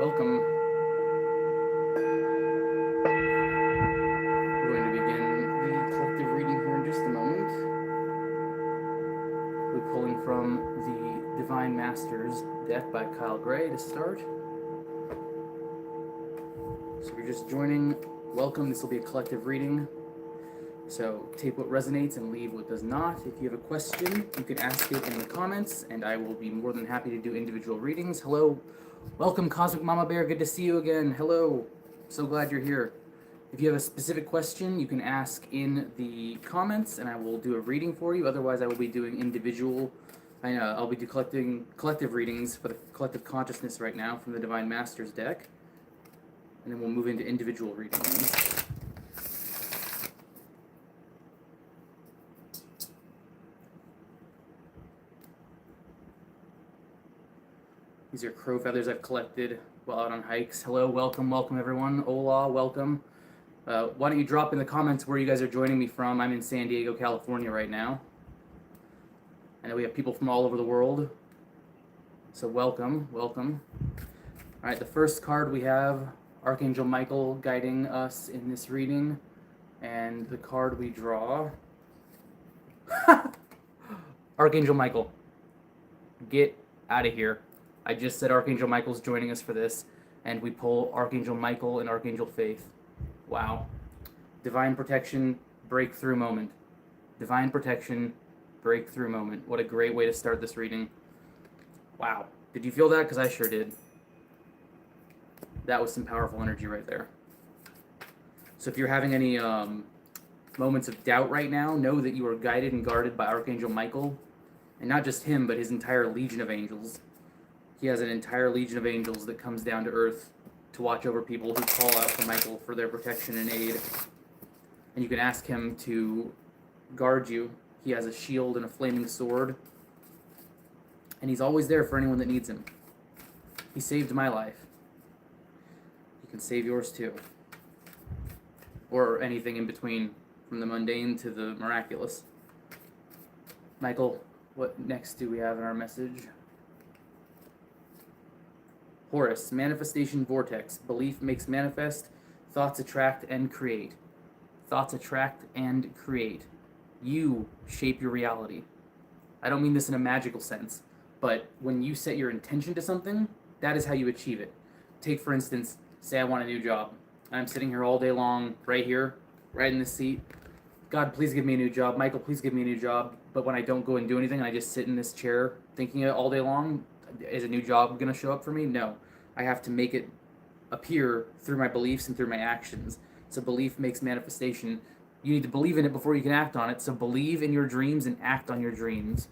welcome. We're going to begin the collective reading here in just a moment. We're pulling from the Divine Masters deck by Kyle Gray to start. So if you're just joining, welcome. This will be a collective reading. So take what resonates and leave what does not. If you have a question, you can ask it in the comments, and I will be more than happy to do individual readings. Hello, welcome Cosmic Mama Bear, good to see you again. Hello, so glad you're here. If you have a specific question, you can ask in the comments, and I will do a reading for you. Otherwise, I will be doing individual. I'll be collecting collective readings for the collective consciousness right now from the Divine Masters deck, and then we'll move into individual readings. These are crow feathers I've collected while out on hikes. Hello, welcome everyone. Hola, welcome. Why don't you drop in the comments where you guys are joining me from? I'm in San Diego, California right now. I know we have people from all over the world. So welcome. All right, the first card we have Archangel Michael guiding us in this reading. And the card we draw... Archangel Michael, get out of here. I just said Archangel Michael's joining us for this, and we pull Archangel Michael and Archangel Faith. Wow. Divine protection, breakthrough moment. Divine protection, breakthrough moment. What a great way to start this reading. Wow. Did you feel that? Because I sure did. That was some powerful energy right there. So if you're having any moments of doubt right now, know that you are guided and guarded by Archangel Michael, and not just him, but his entire legion of angels. He has an entire legion of angels that comes down to earth to watch over people who call out for Michael for their protection and aid. And you can ask him to guard you. He has a shield and a flaming sword. And he's always there for anyone that needs him. He saved my life. He can save yours too. Or anything in between, from the mundane to the miraculous. Michael, what next do we have in our message? Horus, manifestation vortex. Belief makes manifest. Thoughts attract and create. Thoughts attract and create. You shape your reality. I don't mean this in a magical sense, but when you set your intention to something, that is how you achieve it. Take, for instance, say I want a new job. I'm sitting here all day long, right here, right in this seat. God, please give me a new job. Michael, please give me a new job. But when I don't go and do anything, and I just sit in this chair thinking it all day long, is a new job going to show up for me? No. I have to make it appear through my beliefs and through my actions. So belief makes manifestation. You need to believe in it before you can act on it. So believe in your dreams and act on your dreams.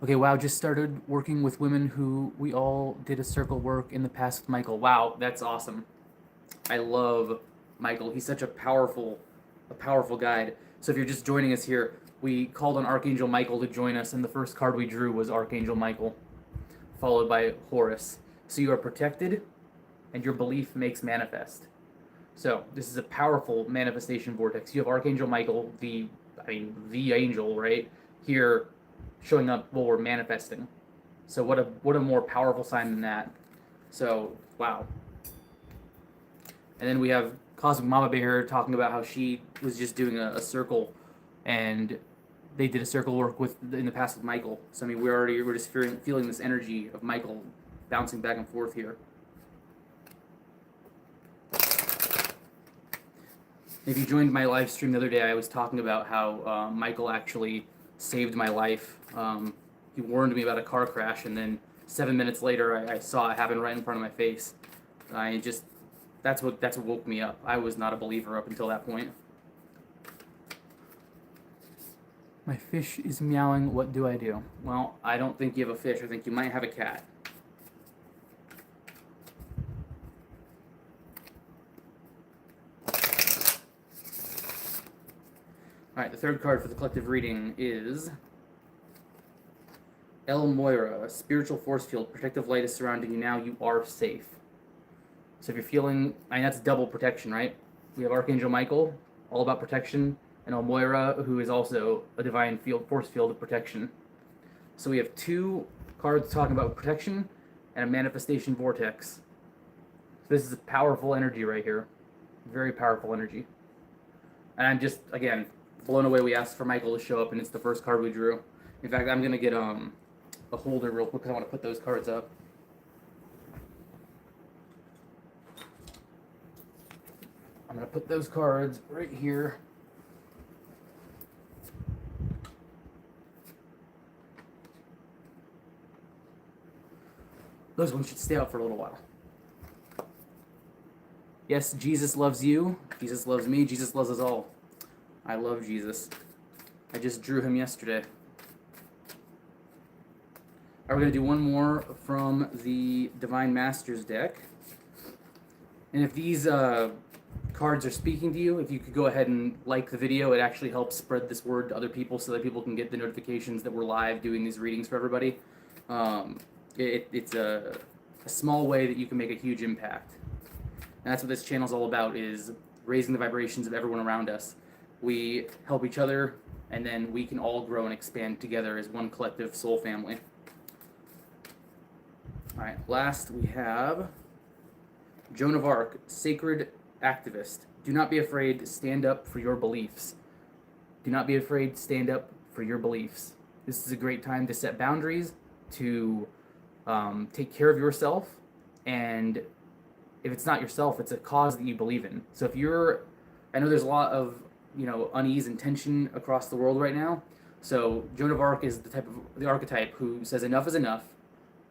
Okay, wow, just started working with women who we all did a circle work in the past with Michael. Wow, that's awesome. I love Michael. He's such a powerful guide. So if you're just joining us here, we called on Archangel Michael to join us, and the first card we drew was Archangel Michael, followed by Horus. So you are protected, and your belief makes manifest. So this is a powerful manifestation vortex. You have Archangel Michael, the angel, right? Here, showing up while we're manifesting. So what a more powerful sign than that. So, wow. And then we have Cosmic Mama Bear talking about how she was just doing a circle, and they did a circle work in the past with Michael. So I mean, we're just feeling this energy of Michael bouncing back and forth here. If you joined my live stream the other day, I was talking about how Michael actually saved my life. He warned me about a car crash, and then 7 minutes later, I saw it happen right in front of my face. That's what woke me up. I was not a believer up until that point. My fish is meowing. What do I do? Well, I don't think you have a fish. I think you might have a cat. Alright, the third card for the collective reading is El Moira, a spiritual force field. Protective light is surrounding you now. You are safe. So if you're feeling, that's double protection, right? We have Archangel Michael, all about protection, and El Moira, who is also a divine force field of protection. So we have two cards talking about protection, and a manifestation vortex. This is powerful energy right here. Very powerful energy. And I'm just, again, blown away. We asked for Michael to show up, and it's the first card we drew. In fact, I'm going to get a holder real quick because I want to put those cards up. I'm going to put those cards right here. Those ones should stay out for a little while. Yes, Jesus loves you. Jesus loves me. Jesus loves us all. I love Jesus. I just drew him yesterday. We're going to do one more from the Divine Masters deck. And if these cards are speaking to you, if you could go ahead and like the video, it actually helps spread this word to other people so that people can get the notifications that we're live doing these readings for everybody. It's a small way that you can make a huge impact. And that's what this channel is all about, is raising the vibrations of everyone around us. We help each other, and then we can all grow and expand together as one collective soul family. All right, last we have Joan of Arc, Sacred Activist. Do not be afraid, stand up for your beliefs. Do not be afraid, stand up for your beliefs. This is a great time to set boundaries, to take care of yourself, and if it's not yourself, it's a cause that you believe in. So if you're, I know there's a lot of, unease and tension across the world right now. So Joan of Arc is the archetype who says enough is enough.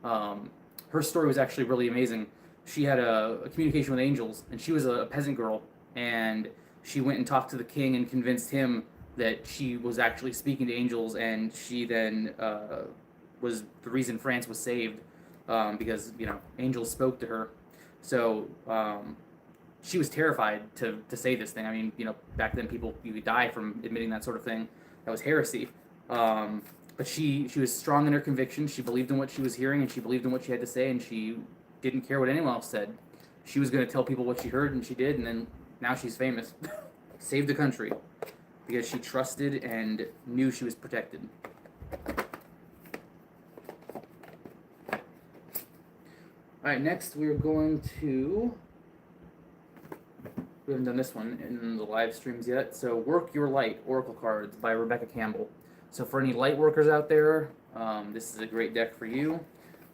Her story was actually really amazing. She had a communication with angels, and she was a peasant girl, and she went and talked to the king and convinced him that she was actually speaking to angels, and she then was the reason France was saved, because angels spoke to her. So she was terrified to say this thing. I mean, back then you could die from admitting that sort of thing. That was heresy. But she was strong in her conviction. She believed in what she was hearing, and she believed in what she had to say, and she didn't care what anyone else said. She was going to tell people what she heard, and she did, and then now she's famous. Saved the country because she trusted and knew she was protected. All right, next we're going to, we haven't done this one in the live streams yet, so Work Your Light, Oracle Cards by Rebecca Campbell. So for any light workers out there, this is a great deck for you.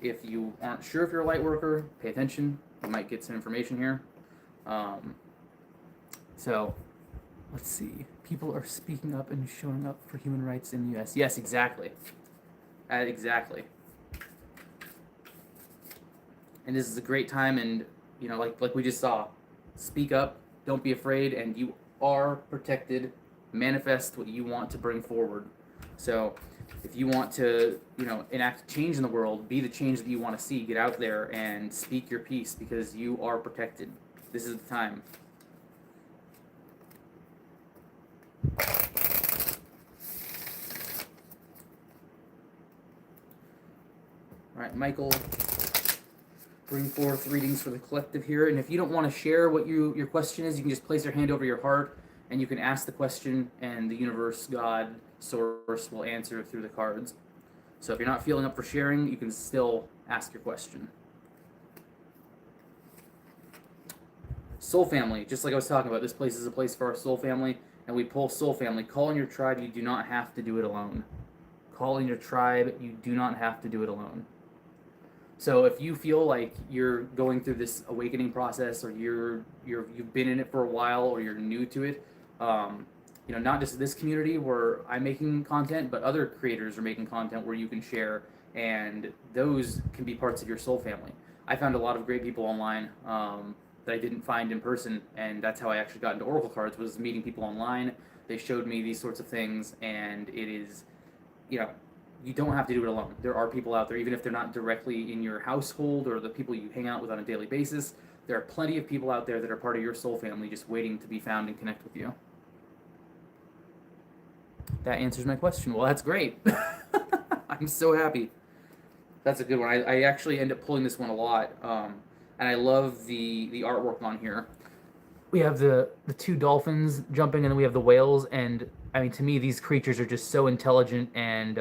If you aren't sure if you're a light worker, pay attention. You might get some information here. So let's see. People are speaking up and showing up for human rights in the U.S. Yes, exactly. Exactly. And this is a great time, and like we just saw, speak up, don't be afraid, and you are protected. Manifest what you want to bring forward. So if you want to, enact change in the world, be the change that you want to see, get out there and speak your piece, because you are protected. This is the time. All right, Michael, bring forth readings for the collective here. And if you don't want to share what your question is, you can just place your hand over your heart and you can ask the question, and the universe, God, source will answer through the cards. So if you're not feeling up for sharing, you can still ask your question. Soul family, just like I was talking about, this place is a place for our soul family, and we pull soul family. Call in your tribe, you do not have to do it alone. Call in your tribe, you do not have to do it alone. So if you feel like you're going through this awakening process, or you've been in it for a while, or you're new to it, not just this community where I'm making content, but other creators are making content where you can share, and those can be parts of your soul family. I found a lot of great people online that I didn't find in person, and that's how I actually got into Oracle cards, was meeting people online. They showed me these sorts of things, and it is, you don't have to do it alone. There are people out there, even if they're not directly in your household or the people you hang out with on a daily basis, there are plenty of people out there that are part of your soul family just waiting to be found and connect with you. That answers my question. Well, that's great. I'm so happy. That's a good one. I actually end up pulling this one a lot, and I love the artwork on here. We have the two dolphins jumping, and then we have the whales, and I mean, to me, these creatures are just so intelligent, and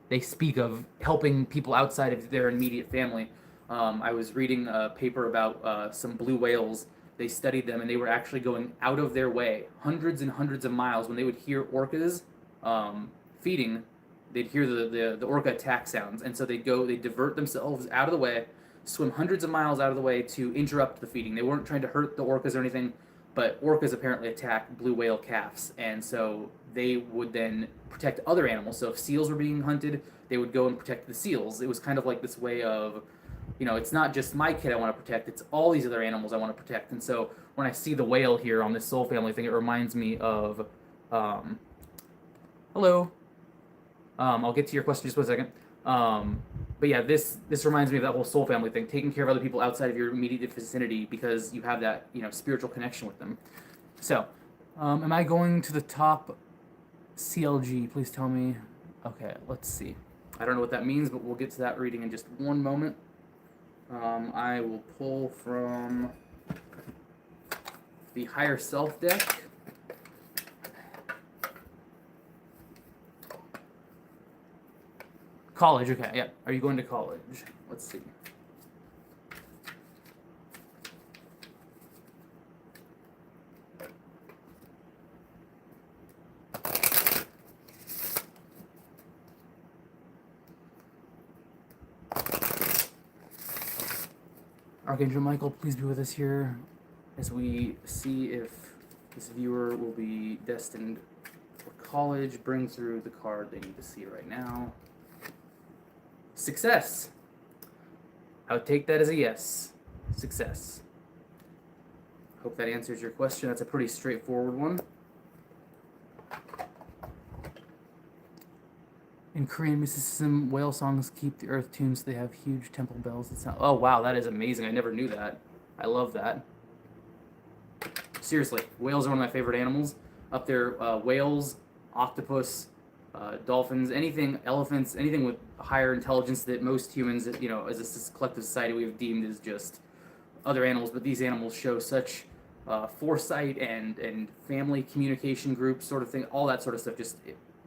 they speak of helping people outside of their immediate family. I was reading a paper about some blue whales. They studied them, and they were actually going out of their way, hundreds and hundreds of miles, when they would hear orcas feeding. They'd hear the orca attack sounds, and so they'd divert themselves out of the way, swim hundreds of miles out of the way to interrupt the feeding. They weren't trying to hurt the orcas or anything, but orcas apparently attack blue whale calves, and so they would then protect other animals. So if seals were being hunted, they would go and protect the seals. It was kind of like this way of, it's not just my kid I want to protect, it's all these other animals I want to protect. And so when I see the whale here on this soul family thing, it reminds me of, hello. I'll get to your question just one second. But yeah, this reminds me of that whole soul family thing, taking care of other people outside of your immediate vicinity because you have that, spiritual connection with them. So, am I going to the top CLG? Please tell me. Okay, let's see. I don't know what that means, but we'll get to that reading in just one moment. I will pull from the Higher Self deck. College, okay, yeah. Are you going to college? Let's see. Archangel Michael, please be with us here as we see if this viewer will be destined for college. Bring through the card they need to see right now. Success. I would take that as a yes. Success. Hope that answers your question. That's a pretty straightforward one. In Korean mysticism, whale songs keep the earth tuned so they have huge temple bells that sound... Oh, wow, that is amazing. I never knew that. I love that. Seriously, whales are one of my favorite animals. Up there, whales, octopus, dolphins, anything, elephants, anything with higher intelligence that most humans, as a collective society, we have deemed as just other animals. But these animals show such foresight and family communication groups sort of thing. All that sort of stuff just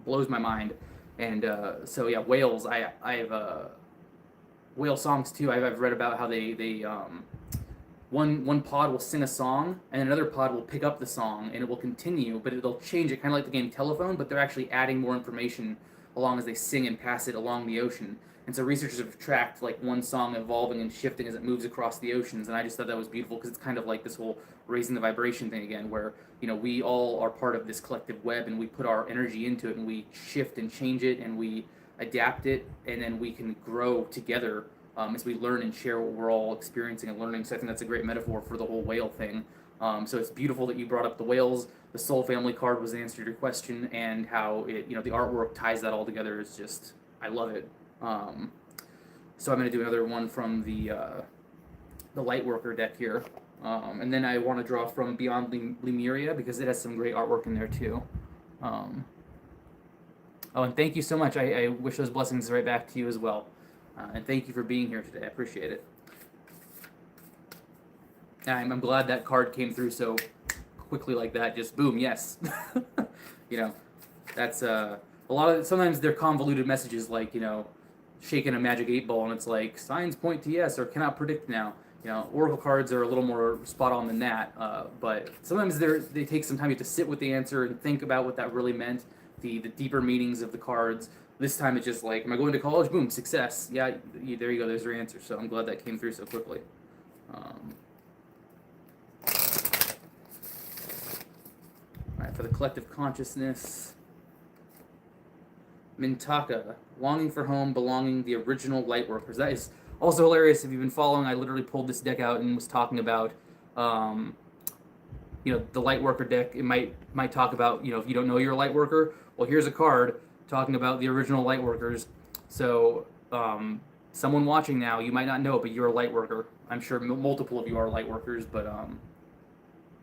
blows my mind. And so yeah, whales. I have whale songs too. I've read about how they one pod will sing a song and another pod will pick up the song and it will continue, but it'll change it, kind of like the game Telephone. But they're actually adding more information along as they sing and pass it along the ocean. And so researchers have tracked like one song evolving and shifting as it moves across the oceans, and I just thought that was beautiful because it's kind of like this whole raising the vibration thing again, where we all are part of this collective web and we put our energy into it and we shift and change it and we adapt it, and then we can grow together as we learn and share what we're all experiencing and learning. So I think that's a great metaphor for the whole whale thing. So it's beautiful that you brought up the whales. The Soul Family card was the answer to your question, and how it, the artwork ties that all together is just, I love it. So I'm going to do another one from the Lightworker deck here. And then I want to draw from Beyond Lemuria because it has some great artwork in there too. Oh, and thank you so much. I wish those blessings right back to you as well. And thank you for being here today. I appreciate it. I'm glad that card came through so quickly like that. Just boom, yes. That's a lot of, sometimes they're convoluted messages like, shaking a magic 8-ball and it's like signs point to yes or cannot predict now. Oracle cards are a little more spot on than that, but sometimes they take some time. You have to sit with the answer and think about what that really meant, the deeper meanings of the cards. This time it's just like, am I going to college? Boom, success. Yeah, there you go. There's your answer. So I'm glad that came through so quickly. All right, for the collective consciousness. Mintaka, longing for home, belonging, the original Lightworkers. That is also hilarious. If you've been following, I literally pulled this deck out and was talking about, the Lightworker deck. It might talk about, if you don't know you're a Lightworker, well, here's a card talking about the original Lightworkers. So, someone watching now, you might not know, but you're a Lightworker. I'm sure multiple of you are Lightworkers, but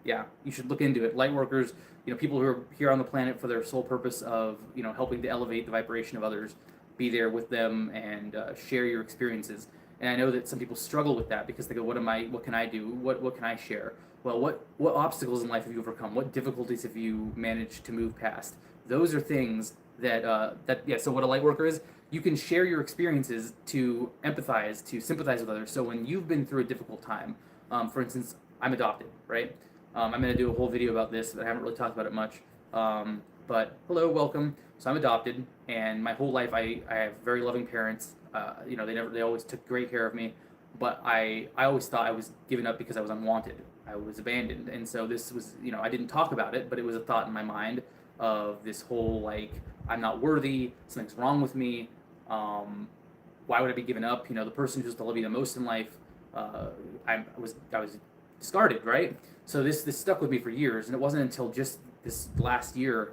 yeah, you should look into it. Lightworkers, people who are here on the planet for their sole purpose of, helping to elevate the vibration of others, be there with them and share your experiences. And I know that some people struggle with that because they go, what can I do? What can I share? Well, what obstacles in life have you overcome? What difficulties have you managed to move past? Those are things so what a Lightworker is, you can share your experiences to empathize, to sympathize with others. So when you've been through a difficult time, for instance, I'm adopted, right? I'm going to do a whole video about this, but I haven't really talked about it much. But hello, welcome. So I'm adopted, and my whole life I have very loving parents. They always took great care of me, but I always thought I was given up because I was unwanted. I was abandoned, and so this was, I didn't talk about it, but it was a thought in my mind of this whole like, I'm not worthy, something's wrong with me. Why would I be given up? The person who's to love you the most in life, I was discarded, right? So this stuck with me for years, and it wasn't until just this last year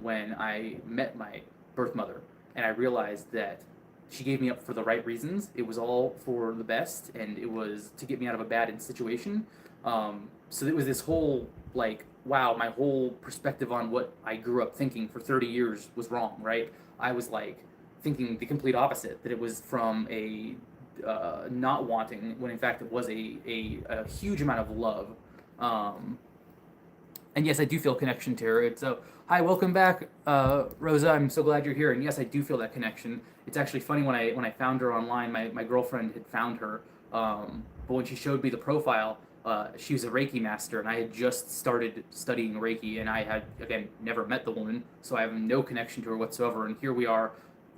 when I met my birth mother, and I realized that she gave me up for the right reasons. It was all for the best, and it was to get me out of a bad situation. So it was this whole like, wow, my whole perspective on what I grew up thinking for 30 years was wrong, right? I was like thinking the complete opposite, that it was from a not wanting, when in fact it was a huge amount of love. And yes, I do feel connection to her. So, hi, welcome back, Rosa. I'm so glad you're here. And yes, I do feel that connection. It's actually funny, when I found her online, my girlfriend had found her. But when she showed me the profile, she was a Reiki master, and I had just started studying Reiki, and I had, again, never met the woman, so I have no connection to her whatsoever. And here we are,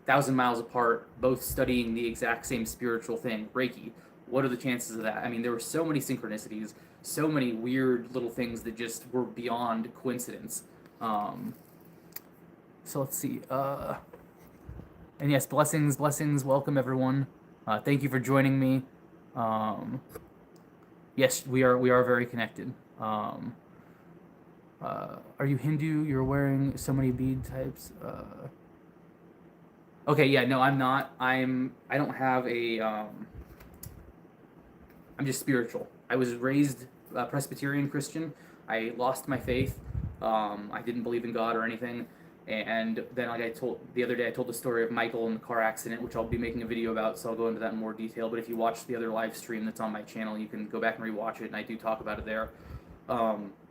1,000 miles apart, both studying the exact same spiritual thing, Reiki. What are the chances of that? I mean, there were so many synchronicities, so many weird little things that just were beyond coincidence. So let's see. And yes, blessings. Welcome, everyone. Thank you for joining me. Yes, we are very connected. Are you Hindu? You're wearing so many bead types. Okay, yeah, no, I'm not. I don't have a. I'm just spiritual. I was raised Presbyterian Christian. I lost my faith. I didn't believe in God or anything. And then, like I told the other day, I told the story of Michael and the car accident, which I'll be making a video about, so I'll go into that in more detail. But if you watch the other live stream that's on my channel, you can go back and rewatch it, and I do talk about it there.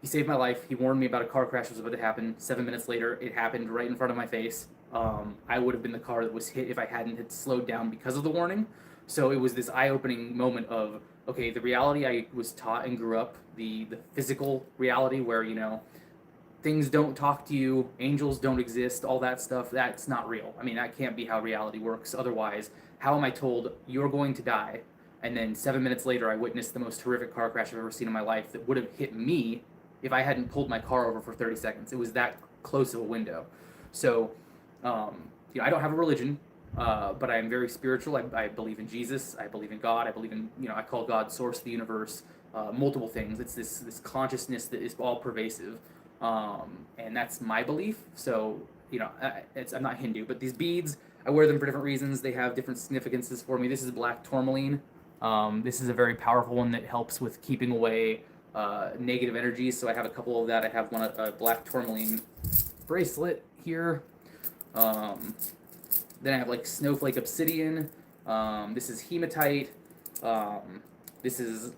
He saved my life. He warned me about a car crash that was about to happen. 7 minutes later, it happened right in front of my face. I would have been the car that was hit if I hadn't had slowed down because of the warning. So it was this eye-opening moment of, okay, the reality I was taught and grew up, the physical reality where, things don't talk to you, angels don't exist, all that stuff, that's not real. I mean, that can't be how reality works. Otherwise, how am I told you're going to die, and then 7 minutes later I witnessed the most horrific car crash I've ever seen in my life that would have hit me if I hadn't pulled my car over for 30 seconds. It was that close of a window. So, I don't have a religion, but I am very spiritual. I believe in Jesus. I believe in God. I believe in, I call God source of the universe, multiple things. It's this consciousness that is all pervasive. And that's my belief. So, I'm not Hindu, but these beads, I wear them for different reasons. They have different significances for me. This is black tourmaline. This is a very powerful one that helps with keeping away negative energies. So I have a couple of that. I have a black tourmaline bracelet here. Then I have like snowflake obsidian. This is hematite. This is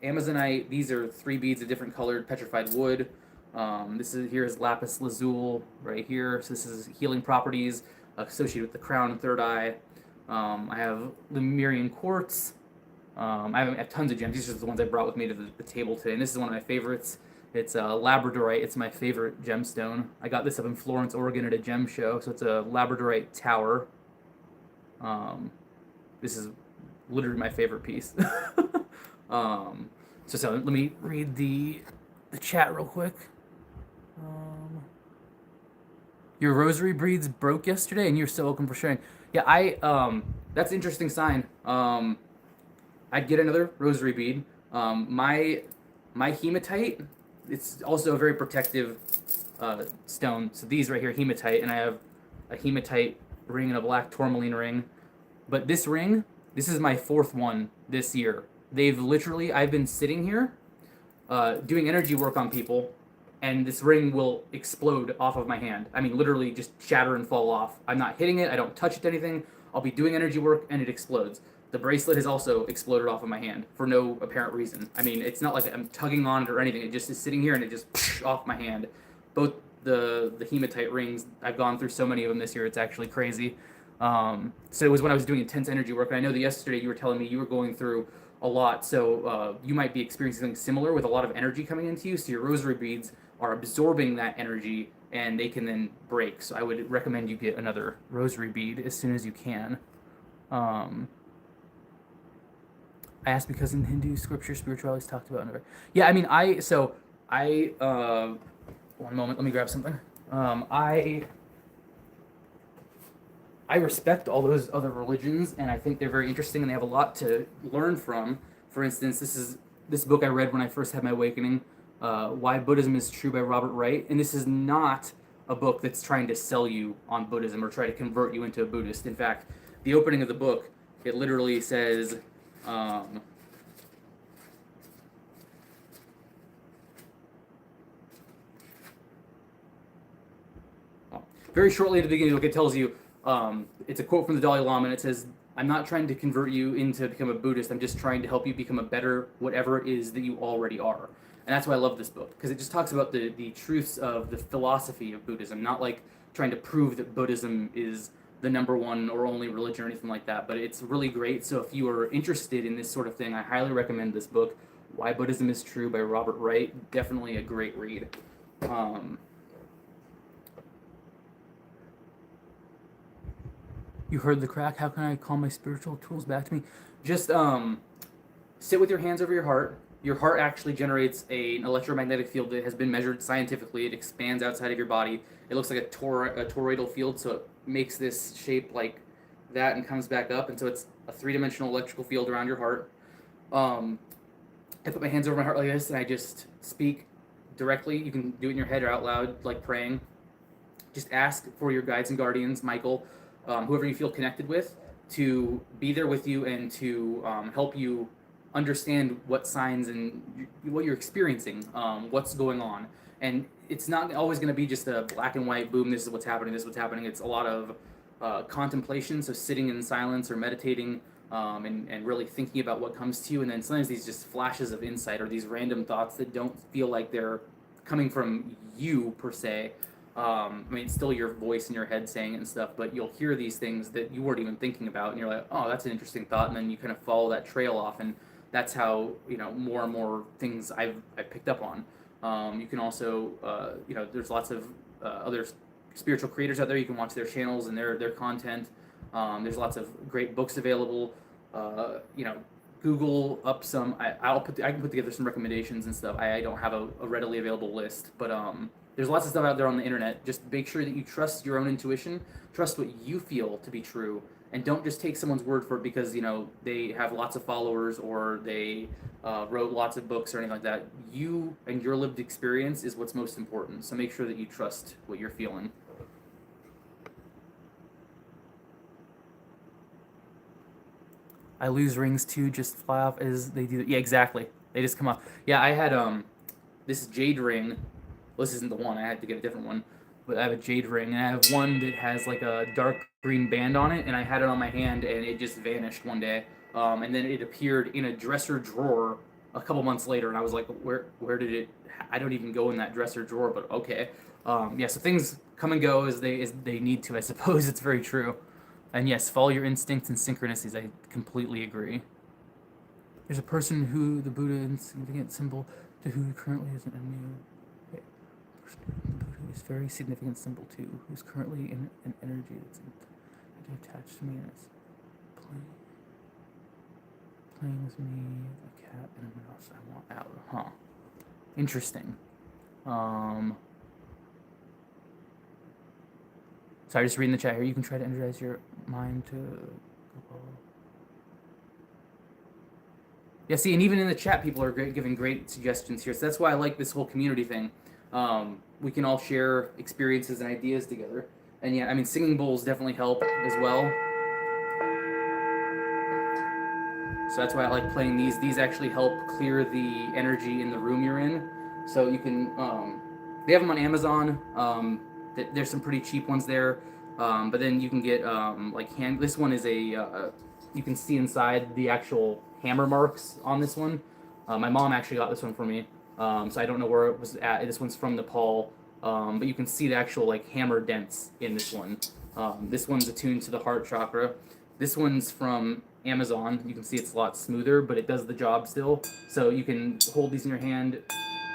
amazonite. These are 3 beads of different colored petrified wood. Here is lapis lazuli right here. So this is healing properties associated with the crown and third eye. I have Lemurian quartz. I have tons of gems. These are the ones I brought with me to the table today. And this is one of my favorites. It's labradorite. It's my favorite gemstone. I got this up in Florence, Oregon at a gem show. So it's a labradorite tower. This is literally my favorite piece. So let me read the chat real quick. Your rosary beads broke yesterday, and you're so welcome for sharing. Yeah, that's an interesting sign. I'd get another rosary bead. My hematite, it's also a very protective stone. So these right here, hematite, and I have a hematite ring and a black tourmaline ring. But this ring, this is my 4th one this year. I've been sitting here doing energy work on people, and this ring will explode off of my hand. I mean, literally just shatter and fall off. I'm not hitting it. I don't touch it to anything. I'll be doing energy work, and it explodes. The bracelet has also exploded off of my hand for no apparent reason. I mean, it's not like I'm tugging on it or anything. It just is sitting here, and it just off my hand. Both the hematite rings, I've gone through so many of them this year. It's actually crazy. So it was when I was doing intense energy work. And I know that yesterday you were telling me you were going through a lot. So you might be experiencing something similar with a lot of energy coming into you. So your rosary beads are absorbing that energy and they can then break. So I would recommend you get another rosary bead as soon as you can. I asked because in Hindu scripture, spirituality is talked about. Yeah, I mean, one moment, let me grab something. I respect all those other religions, and I think they're very interesting, and they have a lot to learn from. For instance, this book I read when I first had my awakening, Why Buddhism is True by Robert Wright, and this is not a book that's trying to sell you on Buddhism or try to convert you into a Buddhist. In fact, the opening of the book, it literally says, very shortly at the beginning of the book, it tells you, it's a quote from the Dalai Lama, and it says, I'm not trying to convert you into become a Buddhist. I'm just trying to help you become a better whatever it is that you already are. And that's why I love this book, because it just talks about the truths of the philosophy of Buddhism, not like trying to prove that Buddhism is the number one or only religion or anything like that. But it's really great. So if you are interested in this sort of thing, I highly recommend this book, Why Buddhism is True by Robert Wright. Definitely a great read. You heard the crack. How can I call my spiritual tools back to me? Just sit with your hands over your heart. Your heart actually generates an electromagnetic field that has been measured scientifically. It expands outside of your body. It looks like a toroidal field, so it makes this shape like that and comes back up. And so it's a three-dimensional electrical field around your heart. I put my hands over my heart like this, and I just speak directly. You can do it in your head or out loud, like praying. Just ask for your guides and guardians, Michael, whoever you feel connected with, to be there with you and to help you understand what signs and what you're experiencing, what's going on. And it's not always going to be just a black and white, boom, this is what's happening, this is what's happening. It's a lot of contemplation, so sitting in silence or meditating, and really thinking about what comes to you. And then sometimes these just flashes of insight or these random thoughts that don't feel like they're coming from you per se. I mean, it's still your voice in your head saying it and stuff, but you'll hear these things that you weren't even thinking about, and you're like, oh, that's an interesting thought, and then you kind of follow that trail off, and that's how, more and more things I've picked up on. You can also, there's lots of other spiritual creators out there. You can watch their channels and their content. There's lots of great books available. Google up some. I can put together some recommendations and stuff. I don't have a readily available list, but there's lots of stuff out there on the internet. Just make sure that you trust your own intuition, trust what you feel to be true, and don't just take someone's word for it because they have lots of followers or they wrote lots of books or anything like that. You and your lived experience is what's most important. So make sure that you trust what you're feeling. I lose rings too, just fly off as they do. Yeah, exactly. They just come off. Yeah, I had this jade ring. Well, this isn't the one. I had to get a different one. But I have a jade ring, and I have one that has like a dark green band on it, and I had it on my hand, and it just vanished one day. And then it appeared in a dresser drawer a couple months later, and I was like, where did it? I don't even go in that dresser drawer, but okay. Yeah, so things come and go as they need to. I suppose it's very true. And yes, follow your instincts and synchronicities. I completely agree. There's a person who the Buddha insignificant symbol to who currently is an enemy. Okay. The Buddha is very significant symbol too, who's currently in an energy that's attached to me and is playing with me, a cat, and what else I want out. Huh. Interesting. Sorry, just reading the chat here. You can try to energize your mind to. Yeah, see, and even in the chat, people are giving great suggestions here. So that's why I like this whole community thing. We can all share experiences and ideas together. And yeah, I mean, singing bowls definitely help as well. So that's why I like playing these. These actually help clear the energy in the room you're in. So you can, they have them on Amazon. There's some pretty cheap ones there. But then you can get, this one is you can see inside the actual hammer marks on this one. My mom actually got this one for me. So I don't know where it was at. This one's from Nepal. But you can see the actual hammer dents in this one. This one's attuned to the heart chakra. This one's from Amazon. You can see it's a lot smoother, but it does the job still. So you can hold these in your hand,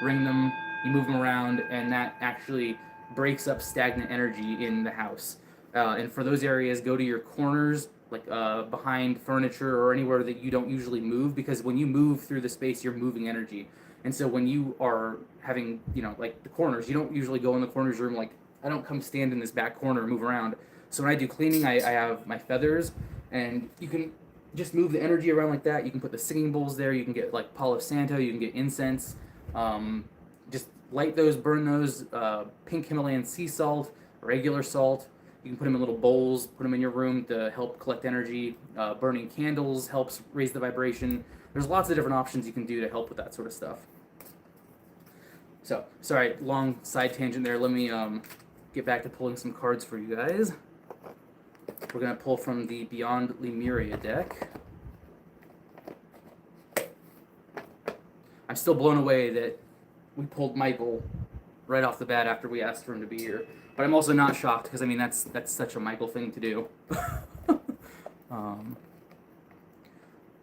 ring them, you move them around, and that actually breaks up stagnant energy in the house. And for those areas, go to your corners, like behind furniture or anywhere that you don't usually move, because when you move through the space, you're moving energy. And so when you are having, like the corners, you don't usually go in the corners room. Like, I don't come stand in this back corner and move around. So when I do cleaning, I have my feathers, and you can just move the energy around like that. You can put the singing bowls there. You can get like Palo Santo. You can get incense. Just light those, burn those. Pink Himalayan sea salt, regular salt. You can put them in little bowls, put them in your room to help collect energy. Burning candles helps raise the vibration. There's lots of different options you can do to help with that sort of stuff. So, sorry, long side tangent there. Let me get back to pulling some cards for you guys. We're going to pull from the Beyond Lemuria deck. I'm still blown away that we pulled Michael right off the bat after we asked for him to be here. But I'm also not shocked, because, I mean, that's such a Michael thing to do.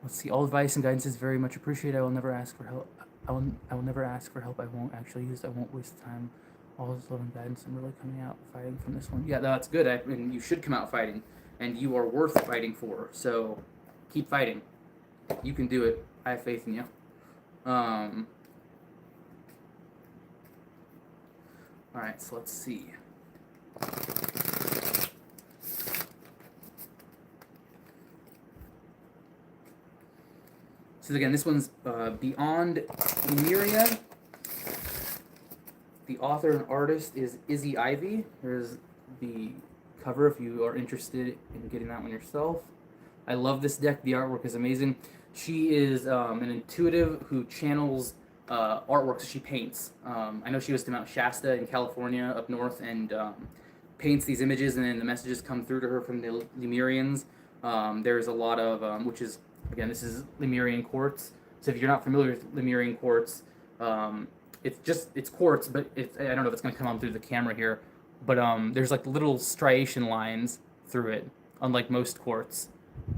Let's see. All advice and guidance is very much appreciated. I will never ask for help. I will never ask for help I won't actually use. I won't waste time. All this love and guidance. I'm really coming out fighting from this one. Yeah, that's good. I mean, you should come out fighting, and you are worth fighting for. So keep fighting. You can do it. I have faith in you. All right, so let's see. So again, this one's Beyond Lemuria. The author and artist is Izzy Ivy. Here's the cover if you are interested in getting that one yourself. I love this deck. The artwork is amazing. She is an intuitive who channels artwork. So she paints. I know she was to Mount Shasta in California up north and paints these images, and then the messages come through to her from the Lemurians. There's a lot of, which is, again, this is Lemurian quartz. So if you're not familiar with Lemurian quartz, it's quartz, but I don't know if it's going to come on through the camera here, but there's like little striation lines through it, unlike most quartz.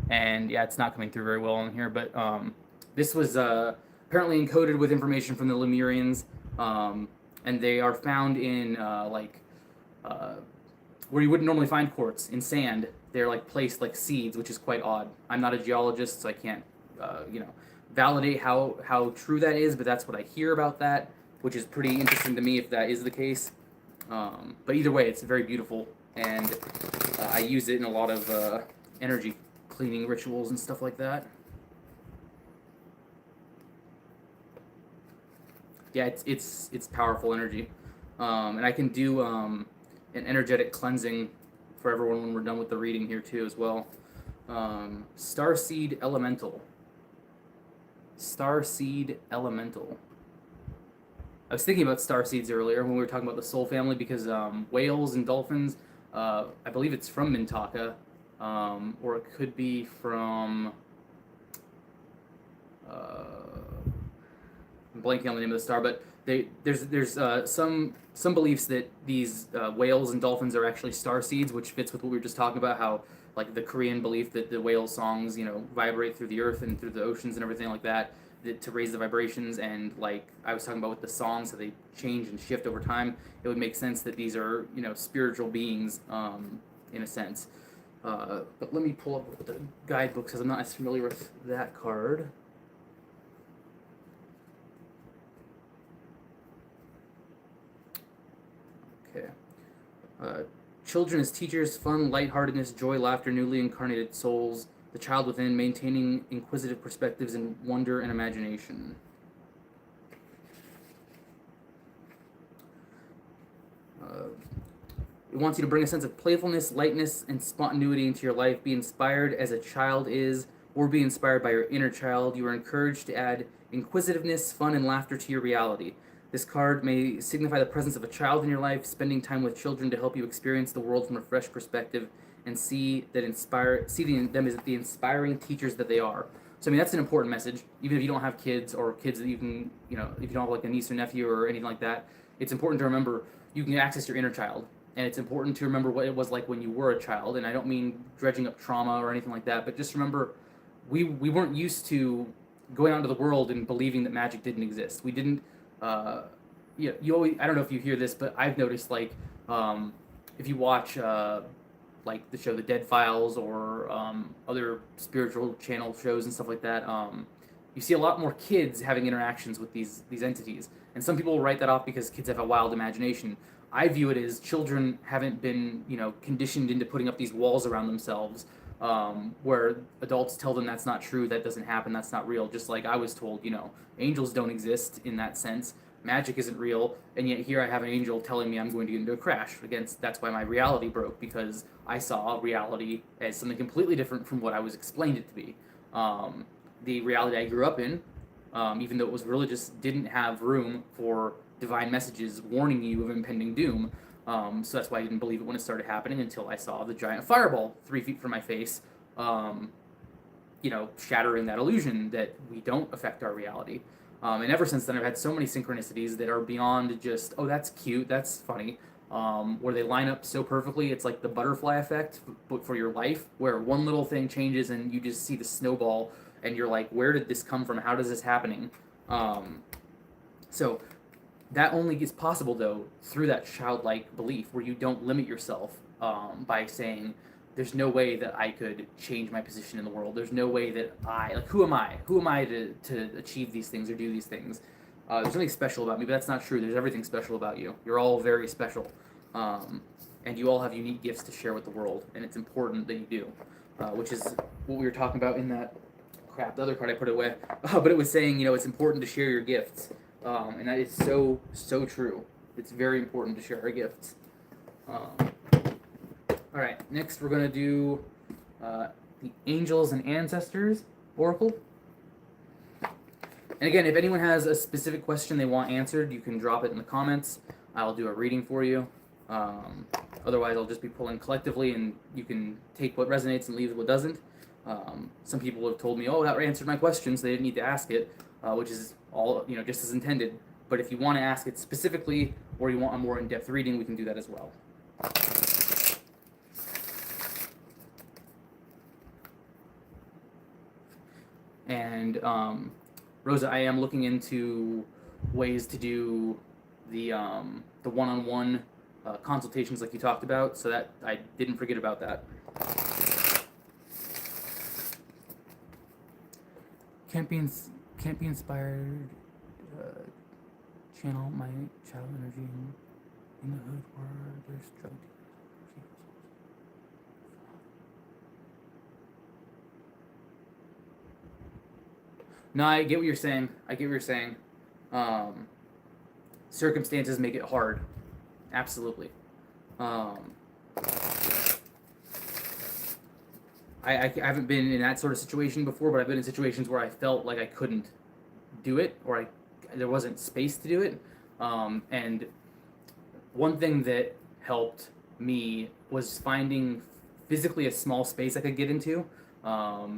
And yeah, it's not coming through very well in here, but this was apparently encoded with information from the Lemurians, and they are found in where you wouldn't normally find quartz, in sand. They're like placed like seeds, which is quite odd. I'm not a geologist, so I can't validate how true that is, but that's what I hear about that, which is pretty interesting to me if that is the case. But either way, it's very beautiful, and I use it in a lot of energy cleaning rituals and stuff like that. Yeah, it's powerful energy, and I can do an energetic cleansing for everyone when we're done with the reading here too as well. Starseed Elemental. Starseed Elemental. I was thinking about starseeds earlier when we were talking about the soul family, because whales and dolphins, I believe it's from Mintaka, or it could be from, I'm blanking on the name of the star, but there's some beliefs that these whales and dolphins are actually starseeds, which fits with what we were just talking about, how like the Korean belief that the whale songs, vibrate through the earth and through the oceans and everything like that, to raise the vibrations. And like I was talking about with the songs, how they change and shift over time, it would make sense that these are, spiritual beings, in a sense. But let me pull up the guidebook, because I'm not as familiar with that card. Okay. Children as teachers, fun, lightheartedness, joy, laughter, newly incarnated souls, the child within, maintaining inquisitive perspectives and wonder and imagination. It wants you to bring a sense of playfulness, lightness, and spontaneity into your life. Be inspired as a child is, or be inspired by your inner child. You are encouraged to add inquisitiveness, fun, and laughter to your reality. This card may signify the presence of a child in your life, spending time with children to help you experience the world from a fresh perspective and see them as the inspiring teachers that they are. So, I mean, that's an important message. Even if you don't have kids, or kids that you can, if you don't have like a niece or nephew or anything like that, it's important to remember you can access your inner child. and it's important to remember what it was like when you were a child. And I don't mean dredging up trauma or anything like that, but just remember, we weren't used to going out into the world and believing that magic didn't exist. We didn't. You always. I don't know if you hear this, but I've noticed like if you watch like the show The Dead Files or other spiritual channel shows and stuff like that. You see a lot more kids having interactions with these entities, and some people write that off because kids have a wild imagination. I view it as children haven't been, conditioned into putting up these walls around themselves, where adults tell them that's not true, that doesn't happen, that's not real. Just like I was told, angels don't exist in that sense, magic isn't real, and yet here I have an angel telling me I'm going to get into a crash. Again, that's why my reality broke, because I saw reality as something completely different from what I was explained it to be. The reality I grew up in, even though it was religious, didn't have room for divine messages warning you of impending doom. So that's why I didn't believe it when it started happening until I saw the giant fireball 3 feet from my face, shattering that illusion that we don't affect our reality. And ever since then, I've had so many synchronicities that are beyond just, oh, that's cute, that's funny, where they line up so perfectly. It's like the butterfly effect, but for your life, where one little thing changes and you just see the snowball, and you're like, where did this come from? How does this happening? So that only is possible, though, through that childlike belief where you don't limit yourself by saying, there's no way that I could change my position in the world. There's no way that who am I? Who am I to achieve these things or do these things? There's nothing special about me, but that's not true. There's everything special about you. You're all very special. And you all have unique gifts to share with the world, and it's important that you do, which is what we were talking about in that, the other card I put away. But it was saying, it's important to share your gifts. And that is so, so true. It's very important to share our gifts. All right, next we're going to do the Angels and Ancestors Oracle. And again, if anyone has a specific question they want answered, you can drop it in the comments. I'll do a reading for you. Otherwise, I'll just be pulling collectively, and you can take what resonates and leave what doesn't. Some people have told me, oh, that answered my question, so they didn't need to ask it, which is all, just as intended. But if you want to ask it specifically, or you want a more in-depth reading, we can do that as well. And Rosa, I am looking into ways to do the one-on-one consultations like you talked about, so that I didn't forget about that. Can't be inspired. Channel my child energy in the hood where there's drug dealers. No, I get what you're saying. Circumstances make it hard. Absolutely. I haven't been in that sort of situation before, but I've been in situations where I felt like I couldn't do it, or there wasn't space to do it. And one thing that helped me was finding physically a small space I could get into. I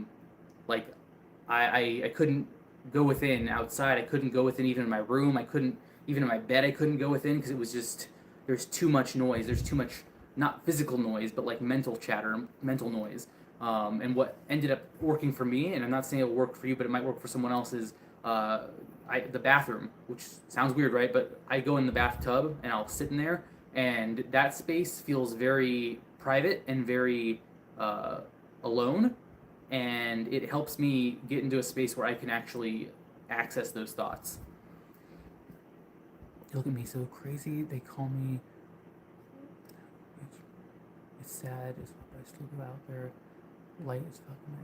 couldn't go within outside. I couldn't go within even in my room. I couldn't even in my bed. I couldn't go within because it was just, there's too much noise. There's too much, not physical noise, but like mental chatter, mental noise. And what ended up working for me, and I'm not saying it'll work for you, but it might work for someone else, is the bathroom, which sounds weird, right? But I go in the bathtub and I'll sit in there, and that space feels very private and very alone, and it helps me get into a space where I can actually access those thoughts. They look at me so crazy. They call me. It's sad, but I still go out there. Light as fucking.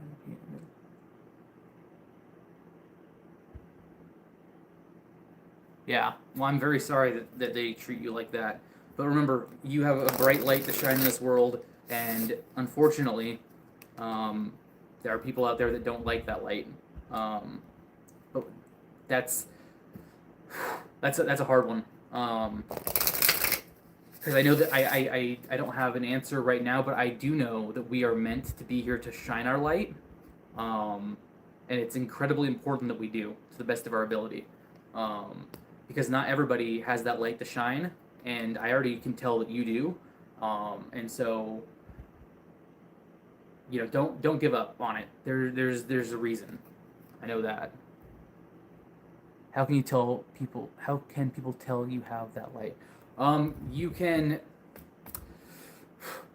Yeah, well, I'm very sorry that they treat you like that. But remember, you have a bright light to shine in this world, and unfortunately, there are people out there that don't like that light. But that's a hard one. Because I know that I don't have an answer right now, but I do know that we are meant to be here to shine our light. And it's incredibly important that we do, to the best of our ability. Because not everybody has that light to shine, and I already can tell that you do. And so, don't give up on it. There's a reason. I know that. How can people tell you have that light? You can.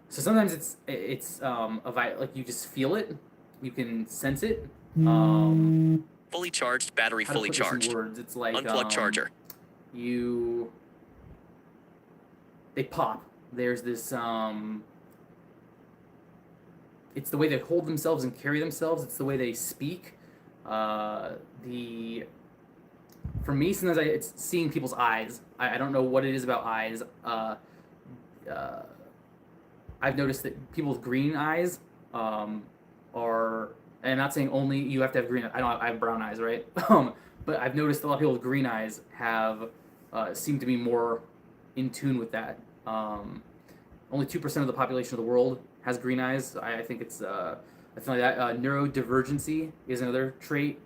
So sometimes it's like you just feel it, you can sense it. Fully charged, battery How to fully put this in charged. words? It's like Unplug charger. They pop. There's this it's the way they hold themselves and carry themselves. It's the way they speak. For me, sometimes it's seeing people's eyes. I don't know what it is about eyes. I've noticed that people with green eyes are, and I'm not saying only you have to have green. I have brown eyes, right? But I've noticed a lot of people with green eyes have seem to be more in tune with that. Only 2% of the population of the world has green eyes. I think it's something like that. Neurodivergency is another trait.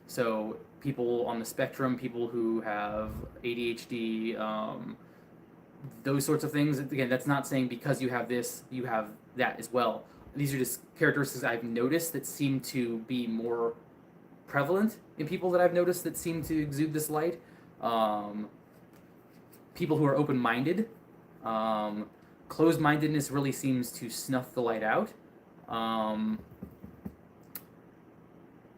So people on the spectrum, people who have ADHD, those sorts of things. Again, that's not saying because you have this, you have that as well. These are just characteristics I've noticed that seem to be more prevalent in people that I've noticed that seem to exude this light. People who are open-minded. Closed-mindedness really seems to snuff the light out.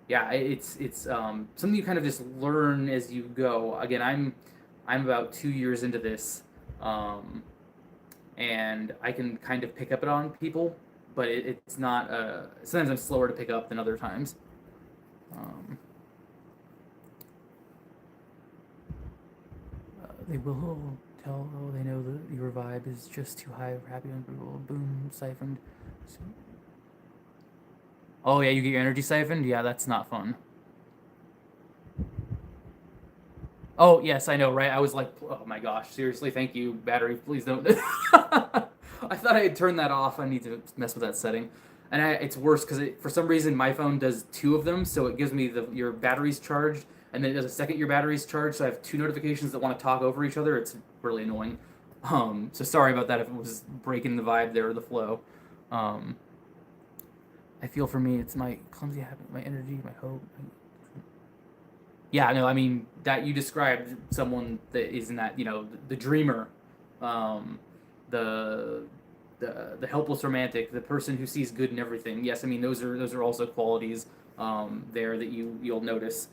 It's something you kind of just learn as you go. Again, I'm about 2 years into this, and I can kind of pick up it on people, but it's not. Sometimes I'm slower to pick up than other times. They will tell. Oh, they know that your vibe is just too high, happy, unbelievable. Boom, siphoned. So, oh yeah, you get your energy siphoned? Yeah, that's not fun. Oh, yes, I know, right? I was like, oh my gosh, seriously, thank you, battery, please don't. I thought I had turned that off. I need to mess with that setting. And it's worse because for some reason my phone does 2 of them, so it gives me your battery's charged, and then it does a second your battery's charged, so I have 2 notifications that want to talk over each other. It's really annoying. So sorry about that if it was breaking the vibe there or the flow. I feel for me, it's my clumsy habit, my energy, my hope. Yeah, no, I mean that you described someone that is in that, the dreamer, the the helpless romantic, the person who sees good in everything. Yes, I mean those are also qualities there that you'll notice.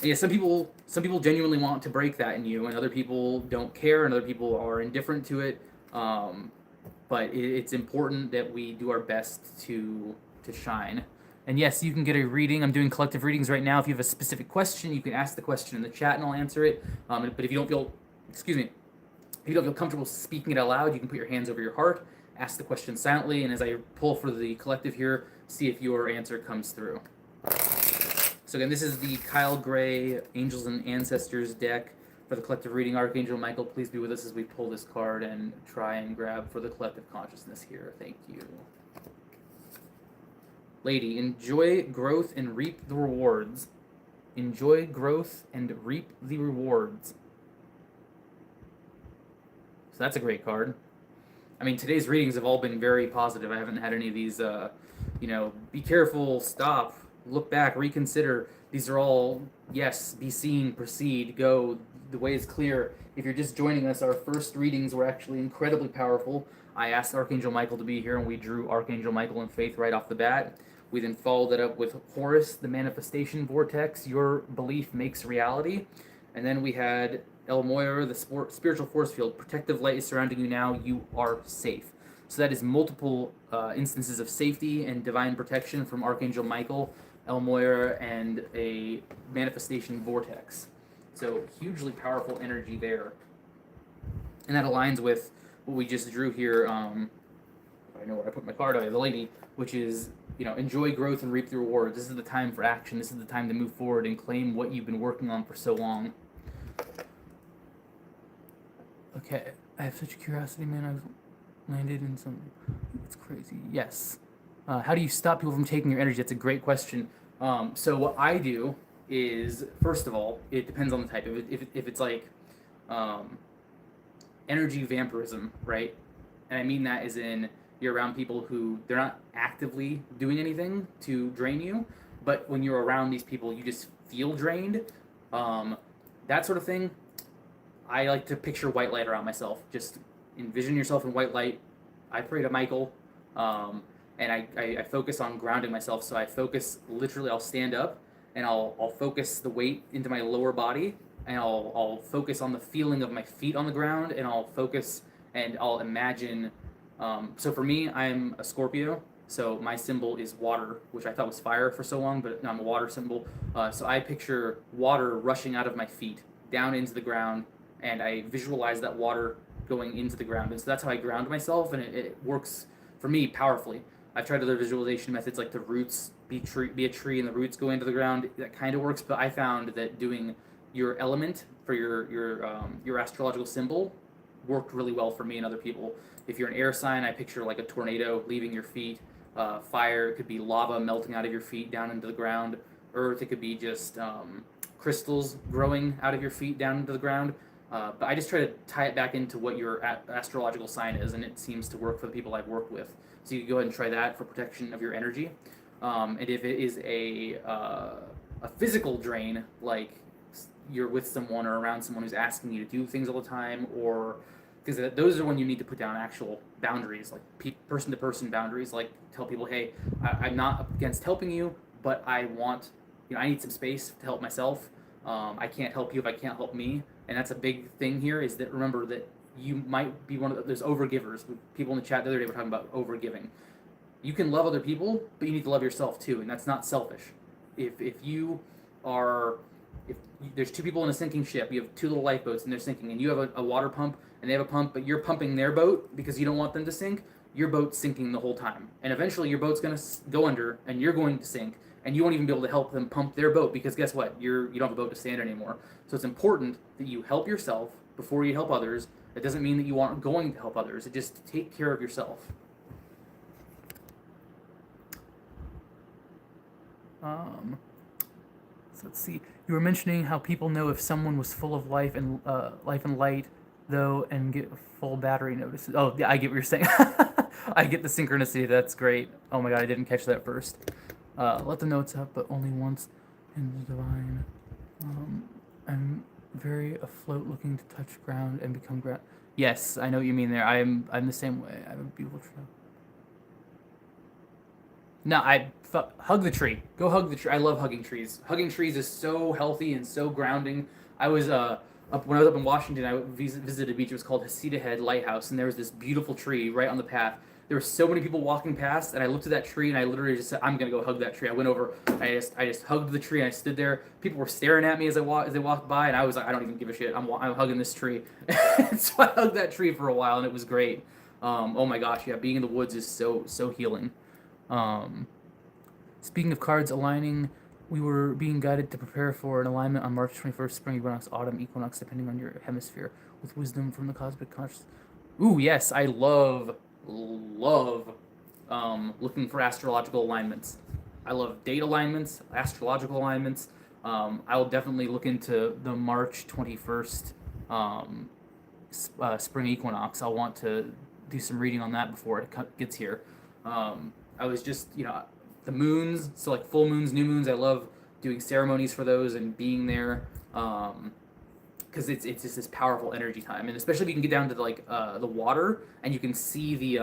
Yeah, some people genuinely want to break that in you, and other people don't care, and other people are indifferent to it. But it's important that we do our best to shine. And yes, you can get a reading. I'm doing collective readings right now. If you have a specific question, you can ask the question in the chat, and I'll answer it. But if you don't feel, if you don't feel comfortable speaking it out loud, you can put your hands over your heart, ask the question silently, and as I pull for the collective here, see if your answer comes through. So again, this is the Kyle Gray Angels and Ancestors deck for the collective reading. Archangel Michael, please be with us as we pull this card and try and grab for the collective consciousness here. Thank you. Lady, enjoy growth and reap the rewards. Enjoy growth and reap the rewards. So that's a great card. I mean, today's readings have all been very positive. I haven't had any of these, be careful, stop, look back, reconsider. These are all, yes, be seen, proceed, go. The way is clear. If you're just joining us, our first readings were actually incredibly powerful. I asked Archangel Michael to be here, and we drew Archangel Michael and Faith right off the bat. We then followed it up with Horus, the manifestation vortex. Your belief makes reality. And then we had El Moira, the spiritual force field. Protective light is surrounding you now. You are safe. So that is multiple instances of safety and divine protection from Archangel Michael, El Moira, and a manifestation vortex. So hugely powerful energy there. And that aligns with what we just drew here. I know where I put my card. The lady, which is, enjoy growth and reap the rewards. This is the time for action. This is the time to move forward and claim what you've been working on for so long. Okay, I have such a curiosity, man. I've landed in some. It's crazy. Yes. How do you stop people from taking your energy? That's a great question. So what I do is, first of all, it depends on the type. If it's like, energy vampirism, right? And I mean that as in you're around people who they're not actively doing anything to drain you, but when you're around these people, you just feel drained. That sort of thing. I like to picture white light around myself. Just envision yourself in white light. I pray to Michael, and I focus on grounding myself. So I focus literally. I'll stand up and I'll focus the weight into my lower body, and I'll focus on the feeling of my feet on the ground, and I'll focus and I'll imagine. So for me, I'm a Scorpio. So my symbol is water, which I thought was fire for so long, but I'm a water symbol. So I picture water rushing out of my feet down into the ground, and I visualize that water going into the ground. And so that's how I ground myself, and it works for me powerfully. I've tried other visualization methods like the roots be a tree and the roots go into the ground. That kind of works, but I found that doing your element for your astrological symbol worked really well for me and other people. If you're an air sign, I picture like a tornado leaving your feet. Fire, it could be lava melting out of your feet down into the ground. Earth, it could be just crystals growing out of your feet down into the ground. But I just try to tie it back into what your astrological sign is, and it seems to work for the people I've worked with. So you can go ahead and try that for protection of your energy. And if it is a physical drain, like you're with someone or around someone who's asking you to do things all the time, or because those are when you need to put down actual boundaries, like person-to-person boundaries, like tell people, hey, I'm not against helping you, but I want, I need some space to help myself. I can't help you if I can't help me. And that's a big thing here, is that remember that you might be one of those overgivers. People in the chat the other day were talking about overgiving. You can love other people, but you need to love yourself too, and that's not selfish. If there's two people in a sinking ship, you have two little lifeboats and they're sinking, and you have a water pump and they have a pump, but you're pumping their boat because you don't want them to sink, your boat's sinking the whole time. And eventually your boat's going to go under and you're going to sink, and you won't even be able to help them pump their boat because guess what? You don't have a boat to stand anymore. So it's important that you help yourself before you help others. It doesn't mean that you aren't going to help others. It just take care of yourself. So let's see. You were mentioning how people know if someone was full of life and light, though, and get full battery notices. Oh, yeah, I get what you're saying. I get the synchronicity. That's great. Oh my god, I didn't catch that first. Let them know it's up, but only once in the divine. I'm very afloat, looking to touch ground and become ground. Yes, I know what you mean there. I'm the same way. I'm a beautiful tree. No, hug the tree. Go hug the tree. I love hugging trees. Hugging trees is so healthy and so grounding. I was when I was up in Washington, I visited a beach. It was called Heceta Head Lighthouse, and there was this beautiful tree right on the path. There were so many people walking past, and I looked at that tree, and I literally just said, "I'm gonna go hug that tree." I went over, I just hugged the tree, and I stood there. People were staring at me as they walked by, and I was like, "I don't even give a shit. I'm hugging this tree." So I hugged that tree for a while, and it was great. Oh my gosh, yeah, being in the woods is so healing. Speaking of cards aligning, we were being guided to prepare for an alignment on March 21st, spring equinox, autumn equinox, depending on your hemisphere, with wisdom from the cosmic consciousness. Ooh, yes, I love looking for astrological alignments. I love date alignments, astrological alignments. I will definitely look into the March 21st spring equinox. I'll want to do some reading on that before it gets here. I was just, the moons, so like full moons, new moons, I love doing ceremonies for those and being there, because it's just this powerful energy time, and especially if you can get down to the water and you can see the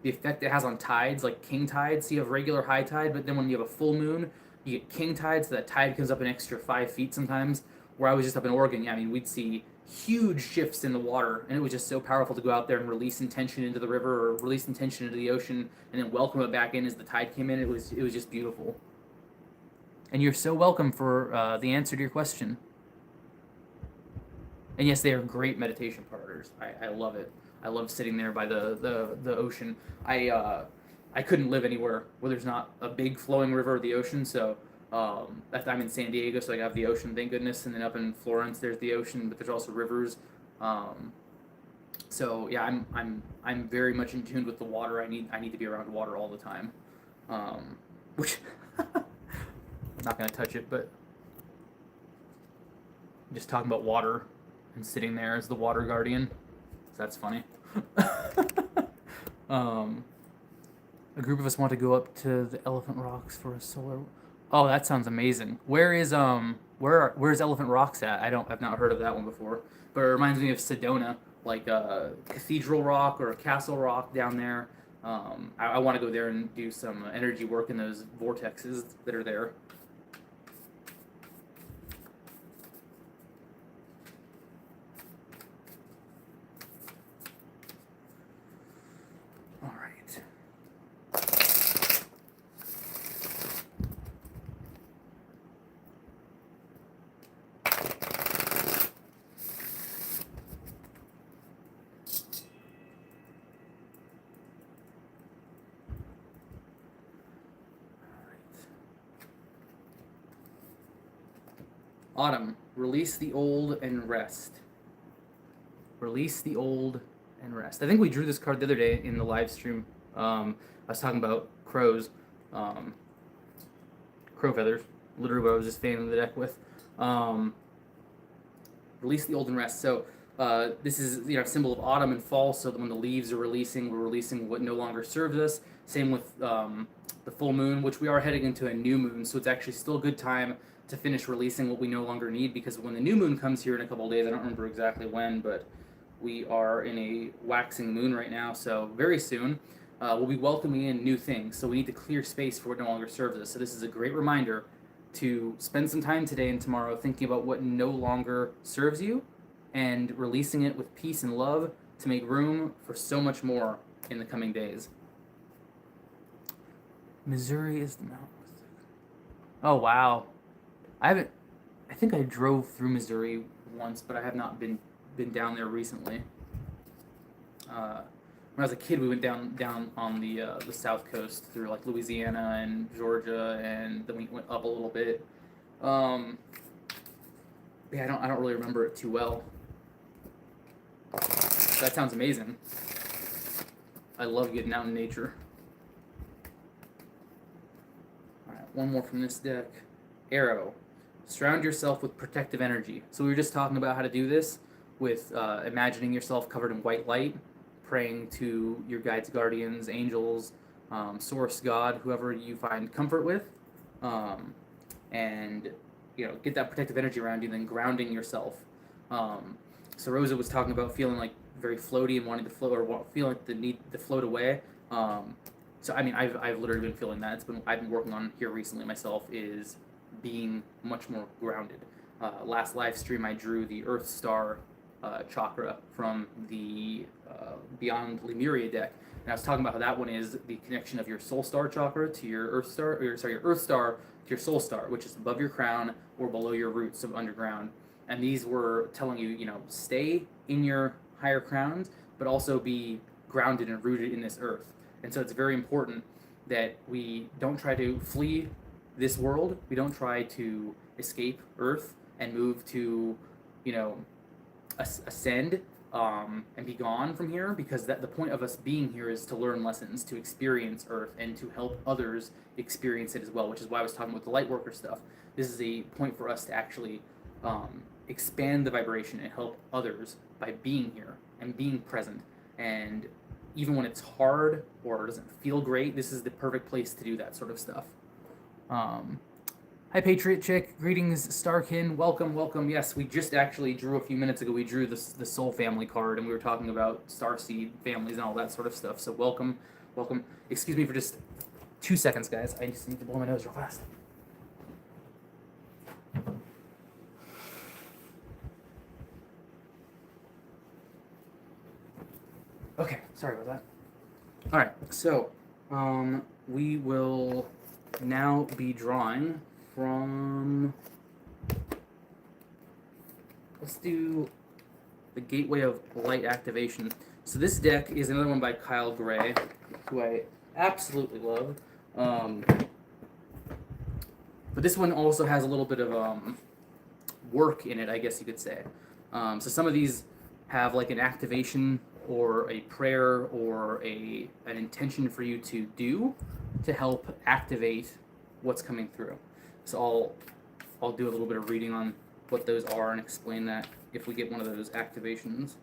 effect it has on tides, like king tides. So you have regular high tide, but then when you have a full moon, you get king tide, so that tide comes up an extra 5 feet sometimes. Where I was just up in Oregon, we'd see huge shifts in the water, and it was just so powerful to go out there and release intention into the river or release intention into the ocean and then welcome it back in as the tide came in. It was just beautiful. And you're so welcome for the answer to your question. And yes, they are great meditation partners. I love it. I love sitting there by the ocean. I couldn't live anywhere where there's not a big flowing river or the ocean, so I'm in San Diego, so I have the ocean, thank goodness, and then up in Florence there's the ocean, but there's also rivers. So yeah, I'm very much in tune with the water. I need to be around water all the time. Which I'm not gonna touch it, but just talking about water and sitting there as the water guardian. That's funny. A group of us want to go up to the Elephant Rocks for a solar. Oh, that sounds amazing. Where's Elephant Rocks at? I've not heard of that one before. But it reminds me of Sedona, like a Cathedral Rock or a Castle Rock down there. I want to go there and do some energy work in those vortexes that are there. All right. Autumn, release the old and rest. Release the old and rest. I think we drew this card the other day in the live stream. I was talking about crows, crow feathers. Literally what I was just fanning the deck with. Release the old and rest. So this is a symbol of autumn and fall. So that when the leaves are releasing, we're releasing what no longer serves us. Same with the full moon, which we are heading into a new moon. So it's actually still a good time to finish releasing what we no longer need, because when the new moon comes here in a couple of days, I don't remember exactly when, but we are in a waxing moon right now, so very soon we'll be welcoming in new things. So we need to clear space for what no longer serves us. So this is a great reminder to spend some time today and tomorrow thinking about what no longer serves you and releasing it with peace and love to make room for so much more in the coming days. Missouri is the mountain. Oh, wow. I think I drove through Missouri once, but I have not been down there recently. When I was a kid, we went down on the south coast through like Louisiana and Georgia, and then we went up a little bit. Yeah, I don't really remember it too well. That sounds amazing. I love getting out in nature. All right, one more from this deck. Arrow. Surround yourself with protective energy. So we were just talking about how to do this with imagining yourself covered in white light, praying to your guides, guardians, angels, source, God, whoever you find comfort with, and get that protective energy around you, and then grounding yourself. So Rosa was talking about feeling like very floaty and wanting to float, or feeling like the need to float away. So I mean, I've literally been feeling that. I've been working on here recently myself, is being much more grounded. Last live stream I drew the Earth Star chakra from the Beyond Lemuria deck, and I was talking about how that one is the connection of your Soul Star chakra to your Earth Star, your Earth Star to your Soul Star, which is above your crown or below your roots of underground. And these were telling you, stay in your higher crowns, but also be grounded and rooted in this earth. And so it's very important that we don't try to flee this world. We don't try to escape Earth and move to, ascend and be gone from here, because the point of us being here is to learn lessons, to experience Earth, and to help others experience it as well, which is why I was talking about the Lightworker stuff. This is a point for us to actually expand the vibration and help others by being here and being present. And even when it's hard or doesn't feel great, this is the perfect place to do that sort of stuff. Hi, Patriot Chick. Greetings, Starkin. Welcome. Yes, we just actually drew a few minutes ago. We drew the Soul Family card, and we were talking about starseed families and all that sort of stuff. So welcome. Excuse me for just 2 seconds, guys. I just need to blow my nose real fast. Okay, sorry about that. All right, so we will now be drawing from, let's do the Gateway of Light Activation. So this deck is another one by Kyle Gray, who I absolutely love. But this one also has a little bit of work in it, I guess you could say. So some of these have like an activation or a prayer or an intention for you to do to help activate what's coming through. So I'll do a little bit of reading on what those are and explain that if we get one of those activations.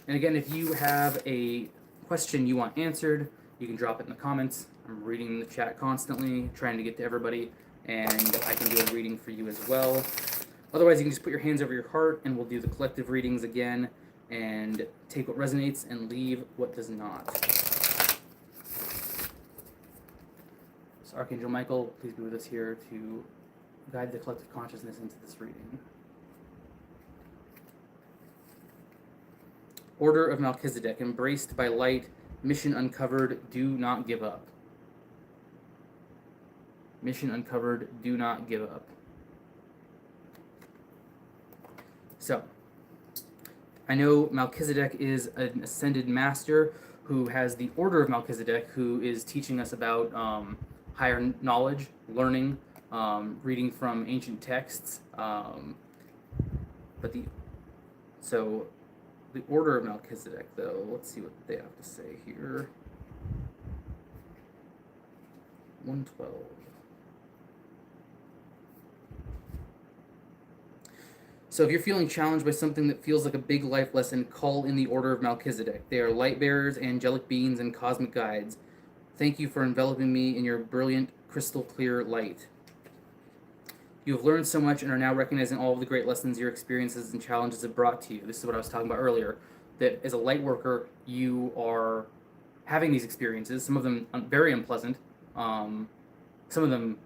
And again, if you have a question you want answered, you can drop it in the comments. I'm reading the chat constantly, trying to get to everybody, and I can do a reading for you as well. Otherwise, you can just put your hands over your heart, and we'll do the collective readings again, and take what resonates and leave what does not. So Archangel Michael, please be with us here to guide the collective consciousness into this reading. Order of Melchizedek, embraced by light, mission uncovered, do not give up. Mission uncovered, do not give up. So, I know Melchizedek is an ascended master who has the Order of Melchizedek, who is teaching us about higher knowledge, learning, reading from ancient texts. The Order of Melchizedek, though, let's see what they have to say here. 112. So if you're feeling challenged by something that feels like a big life lesson, call in the Order of Melchizedek. They are light bearers, angelic beings, and cosmic guides. Thank you for enveloping me in your brilliant, crystal clear light. You have learned so much and are now recognizing all of the great lessons your experiences and challenges have brought to you. This is what I was talking about earlier, that as a light worker, you are having these experiences, some of them very unpleasant, some of them,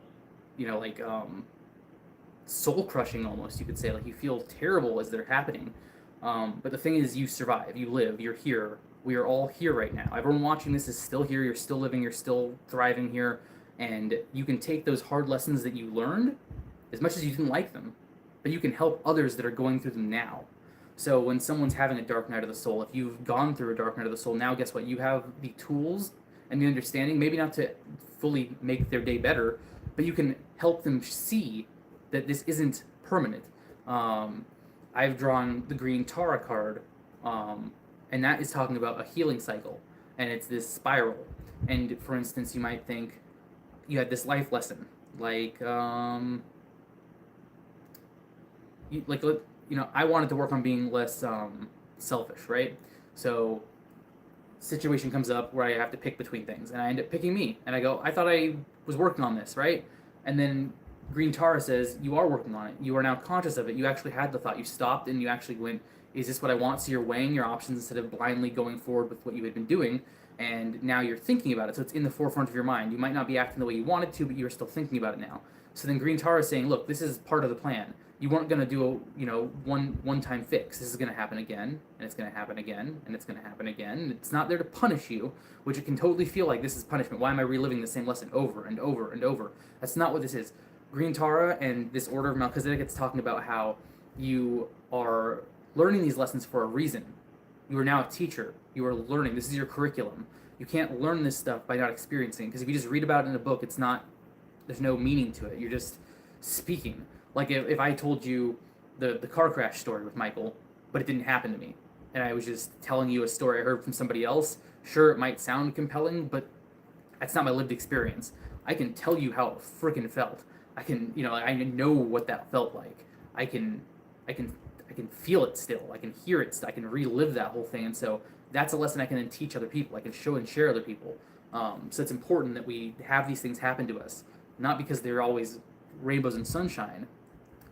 soul-crushing almost, you could say. Like, you feel terrible as they're happening. But the thing is, you survive, you live, you're here. We are all here right now. Everyone watching this is still here, you're still living, you're still thriving here, and you can take those hard lessons that you learned, as much as you didn't like them, but you can help others that are going through them now. So when someone's having a dark night of the soul, if you've gone through a dark night of the soul, now guess what? You have the tools and the understanding, maybe not to fully make their day better, but you can help them see that this isn't permanent. I've drawn the green Tara card, and that is talking about a healing cycle, and it's this spiral. And for instance, you might think you had this life lesson, I wanted to work on being less selfish, right? So situation comes up where I have to pick between things, and I end up picking me, and I go, I thought I was working on this, right? And then Green Tara says, you are working on it. You are now conscious of it. You actually had the thought. You stopped and you actually went, is this what I want? So you're weighing your options instead of blindly going forward with what you had been doing, and now you're thinking about it. So it's in the forefront of your mind. You might not be acting the way you wanted to, but you're still thinking about it now. So then Green Tara is saying, look, this is part of the plan. You weren't going to do a one-time fix. This is going to happen again, and it's going to happen again, and it's going to happen again. It's not there to punish you, which it can totally feel like this is punishment. Why am I reliving the same lesson over and over and over? That's not what this is. Green Tara and this Order of Melchizedek, it's talking about how you are learning these lessons for a reason. You are now a teacher. You are learning. This is your curriculum. You can't learn this stuff by not experiencing it, because if you just read about it in a book, there's no meaning to it. You're just speaking. Like if I told you the car crash story with Michael, but it didn't happen to me, and I was just telling you a story I heard from somebody else, sure, it might sound compelling, but that's not my lived experience. I can tell you how it freaking felt. I can, I know what that felt like. I can feel it still. I can hear it. I can relive that whole thing. And so that's a lesson I can then teach other people. I can show and share other people. So it's important that we have these things happen to us, not because they're always rainbows and sunshine.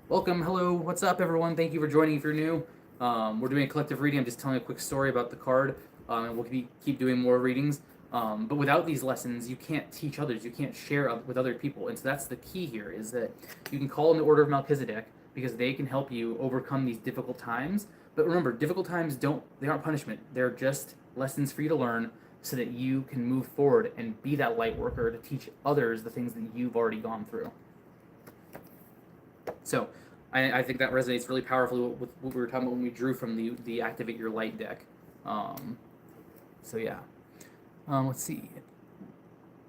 Welcome, hello, what's up, everyone? Thank you for joining if you're new. We're doing a collective reading. I'm just telling a quick story about the card, and we'll keep doing more readings. But without these lessons, you can't teach others. You can't share with other people. And so that's the key here, is that you can call in the Order of Melchizedek because they can help you overcome these difficult times. But remember, difficult times they aren't punishment. They're just lessons for you to learn so that you can move forward and be that light worker to teach others the things that you've already gone through. So I think that resonates really powerfully with what we were talking about when we drew from the Activate Your Light deck. Yeah. Let's see.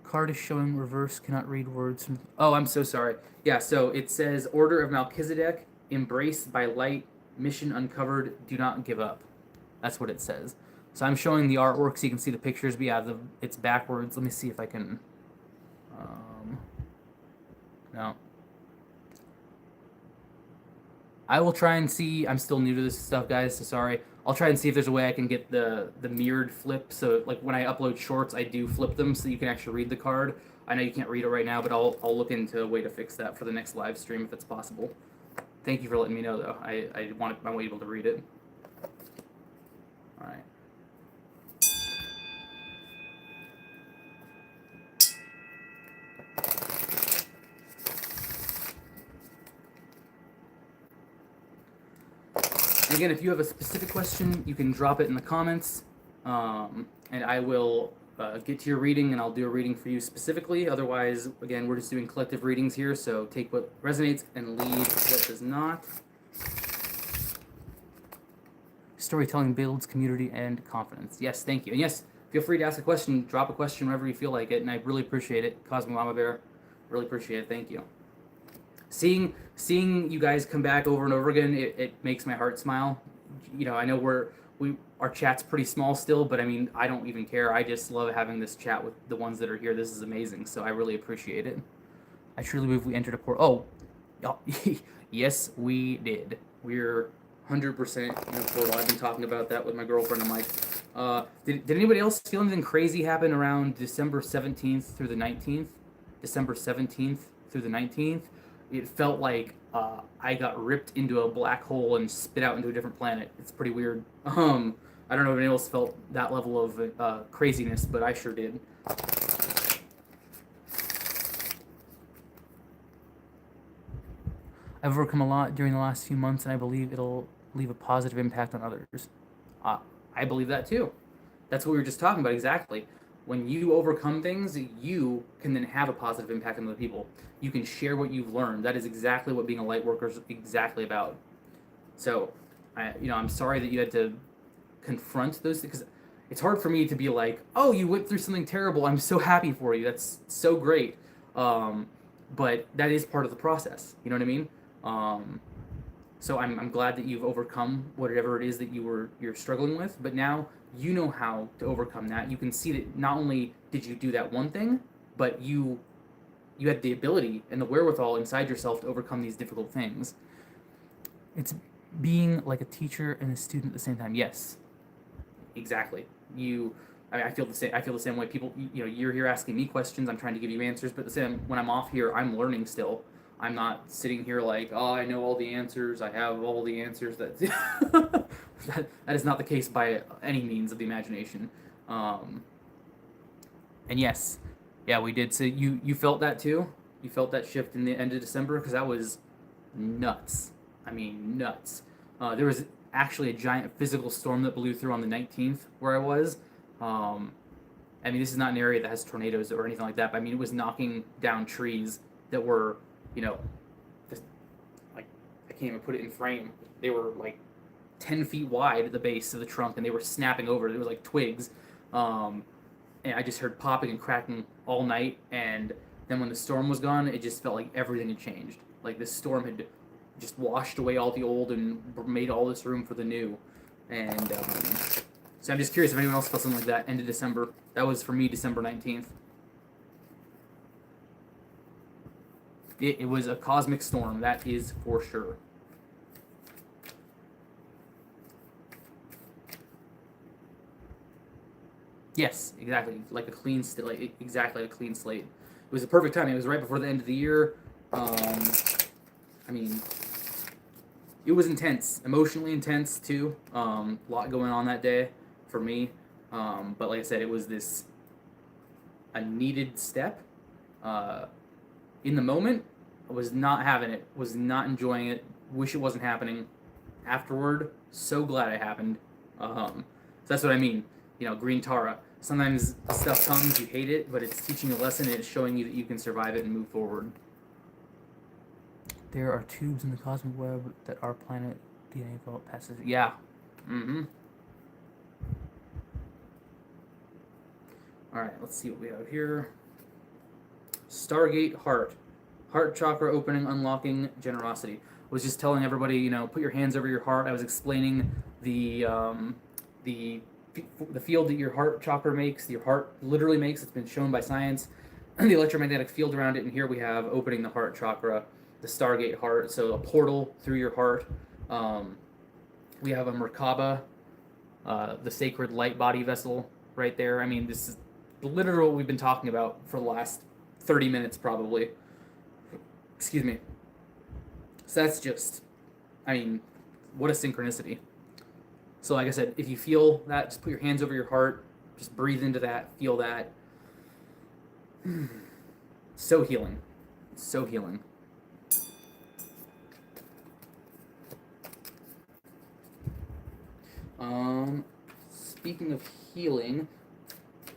Card is showing reverse, cannot read words from... Oh, I'm so sorry. Yeah, so it says, Order of Melchizedek, embraced by light, mission uncovered, do not give up. That's what it says. So I'm showing the artwork so you can see the pictures, but yeah, it's backwards. Let me see if I can... No. I will try and see. I'm still new to this stuff, guys, so sorry. I'll try and see if there's a way I can get the mirrored flip. So like when I upload shorts, I do flip them so you can actually read the card. I know you can't read it right now, but I'll look into a way to fix that for the next live stream if it's possible. Thank you for letting me know, though. I want able to read it. All right. And again, if you have a specific question, you can drop it in the comments, and I will get to your reading, and I'll do a reading for you specifically. Otherwise, again, we're just doing collective readings here, so take what resonates and leave what does not. Storytelling builds community and confidence. Yes, thank you. And yes, feel free to ask a question. Drop a question whenever you feel like it, and I really appreciate it. Cosmic Mama Bear, really appreciate it. Thank you. Seeing you guys come back over and over again, it makes my heart smile. You know, I know our chat's pretty small still, but I mean, I don't even care. I just love having this chat with the ones that are here. This is amazing, so I really appreciate it. I truly believe we entered a portal. Oh, yes, we did. We're 100% in a portal. I've been talking about that with my girlfriend and Mike. Did anybody else feel anything crazy happen around December 17th through the 19th? December 17th through the 19th? It felt like I got ripped into a black hole and spit out into a different planet. It's pretty weird. I don't know if anyone else felt that level of craziness, but I sure did. I've overcome a lot during the last few months, and I believe it'll leave a positive impact on others. I believe that too. That's what we were just talking about exactly. When you overcome things, you can then have a positive impact on other people. You can share what you've learned. That is exactly what being a light worker is exactly about. So, I'm sorry that you had to confront those things, because it's hard for me to be like, oh, you went through something terrible. I'm so happy for you. That's so great. But that is part of the process. You know what I mean? So I'm glad that you've overcome whatever it is that you're struggling with, but now you know how to overcome that. You can see that not only did you do that one thing, but you had the ability and the wherewithal inside yourself to overcome these difficult things. It's being like a teacher and a student at the same time. Yes, exactly. I feel the same. I feel the same way. People, you're here asking me questions. I'm trying to give you answers, but the same when I'm off here, I'm learning still. I'm not sitting here like, oh, I know all the answers. I have all the answers. That that is not the case by any means of the imagination. And yes, yeah, we did. So you felt that too. You felt that shift in the end of December, because that was nuts. I mean, nuts. There was actually a giant physical storm that blew through on the 19th where I was. I mean, this is not an area that has tornadoes or anything like that, but I mean, it was knocking down trees that were, just like, I can't even put it in frame. They were like 10 feet wide at the base of the trunk, and they were snapping over. It was like twigs. And I just heard popping and cracking all night. And then when the storm was gone, it just felt like everything had changed. Like this storm had just washed away all the old and made all this room for the new. And so I'm just curious if anyone else felt something like that end of December. That was for me December 19th. It was a cosmic storm, that is for sure. Yes, exactly. Like a clean slate. Exactly, a clean slate. It was the perfect timing. It was right before the end of the year. I mean, it was intense, emotionally intense too. A lot going on that day for me. But like I said, it was a needed step. In the moment, I was not having it, was not enjoying it, wish it wasn't happening. Afterward, so glad it happened. So that's what I mean. Green Tara. Sometimes stuff comes, you hate it, but it's teaching a lesson and it's showing you that you can survive it and move forward. There are tubes in the cosmic web that our planet DNA vault passes. Yeah. Mm-hmm. Alright, let's see what we have here. Stargate Heart. Heart chakra opening, unlocking generosity. I was just telling everybody, put your hands over your heart. I was explaining the field that your heart chakra makes, your heart literally makes. It's been shown by science. The electromagnetic field around it, and here we have opening the heart chakra, the Stargate heart, so a portal through your heart. We have a Merkaba the sacred light body vessel right there. I mean, this is literally what we've been talking about for the last 30 minutes, probably. Excuse me. So that's just, I mean, what a synchronicity. So, like I said, if you feel that, just put your hands over your heart, just breathe into that, feel that. So healing. So healing. Speaking of healing,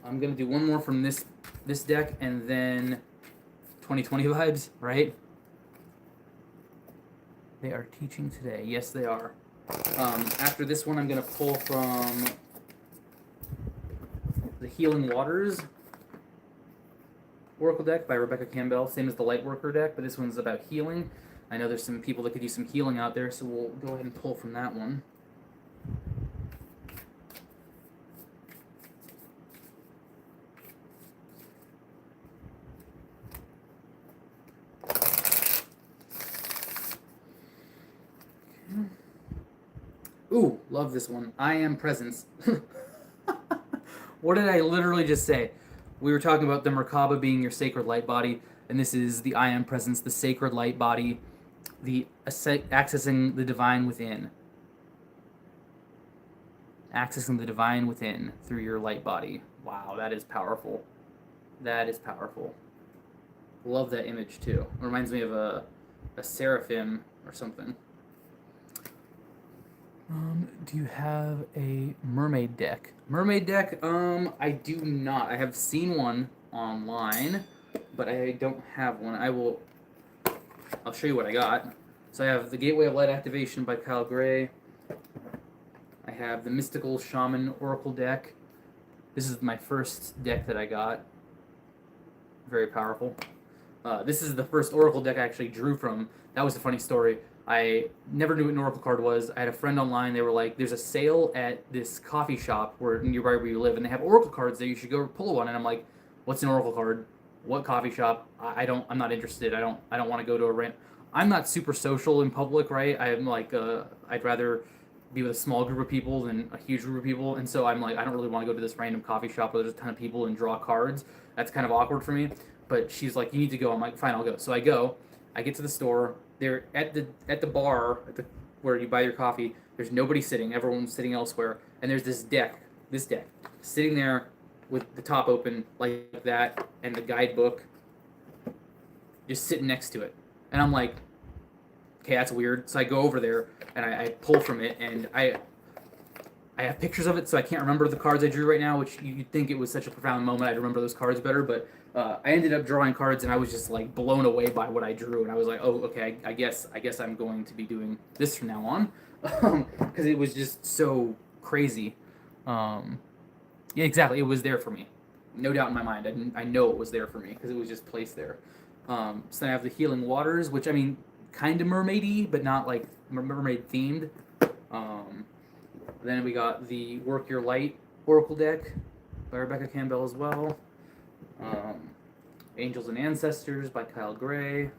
I'm gonna do one more from this deck, and then 2020 vibes, right? They are teaching today. Yes, they are. After this one, I'm gonna pull from the Healing Waters Oracle deck by Rebecca Campbell, same as the Lightworker deck, but this one's about healing. I know there's some people that could use some healing out there, so we'll go ahead and pull from that one. Ooh, love this one. I Am Presence. What did I literally just say? We were talking about the Merkaba being your sacred light body, and this is the I Am Presence, the sacred light body, the accessing the divine within. Accessing the divine within through your light body. Wow, that is powerful. That is powerful. Love that image too. It reminds me of a seraphim or something. Do you have a mermaid deck? Mermaid deck, I do not. I have seen one online, but I don't have one. I'll show you what I got. So I have the Gateway of Light Activation by Kyle Gray. I have the Mystical Shaman Oracle deck. This is my first deck that I got. Very powerful. This is the first Oracle deck I actually drew from. That was a funny story. I never knew what an Oracle card was. I had a friend online. They were like, there's a sale at this coffee shop nearby where you live, and they have Oracle cards there. You should go pull one. And I'm like, what's an Oracle card? What coffee shop? I'm not interested. I don't want to go to a rant. I'm not super social in public, right? I'm like, I'd rather be with a small group of people than a huge group of people. And so I'm like, I don't really want to go to this random coffee shop where there's a ton of people and draw cards. That's kind of awkward for me. But she's like, you need to go. I'm like, fine, I'll go. So I go. I get to the store. They're at the bar where you buy your coffee. There's nobody sitting. Everyone's sitting elsewhere. And there's this deck sitting there with the top open like that, and the guidebook just sitting next to it. And I'm like, okay, that's weird. So I go over there and I pull from it, and I have pictures of it, so I can't remember the cards I drew right now, which you'd think it was such a profound moment I'd remember those cards better, but I ended up drawing cards, and I was just like blown away by what I drew, and I was like, oh, okay, I guess I'm going to be doing this from now on, because it was just so crazy. Yeah, exactly, it was there for me. No doubt in my mind. I know it was there for me, because it was just placed there. So then I have the Healing Waters, which, I mean, kind of mermaidy, but not like mermaid themed. Then we got the Work Your Light Oracle deck by Rebecca Campbell as well. Angels and Ancestors by Kyle Gray.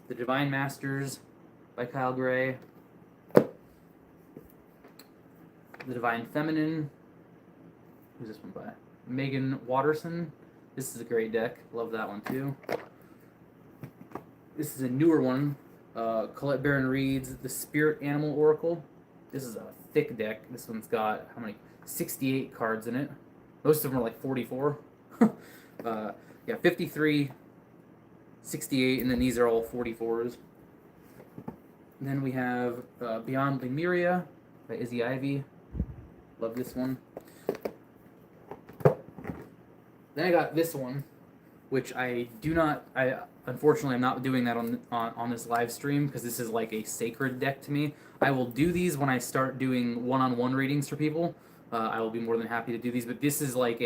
The Divine Masters by Kyle Gray. The Divine Feminine. Who's this one by? Megan Watterson. This is a great deck. Love that one too. This is a newer one. Colette Baron Reed's The Spirit Animal Oracle. This is a thick deck. This one's got, how many? 68 cards in it. Most of them are like 44. Yeah, 53, 68, and then these are all 44s. And then we have Beyond Lemuria by Izzy Ivy. Love this one. Then I got this one, which unfortunately I'm not doing that on this live stream, because this is like a sacred deck to me. I will do these when I start doing one-on-one readings for people. I will be more than happy to do these, but this is like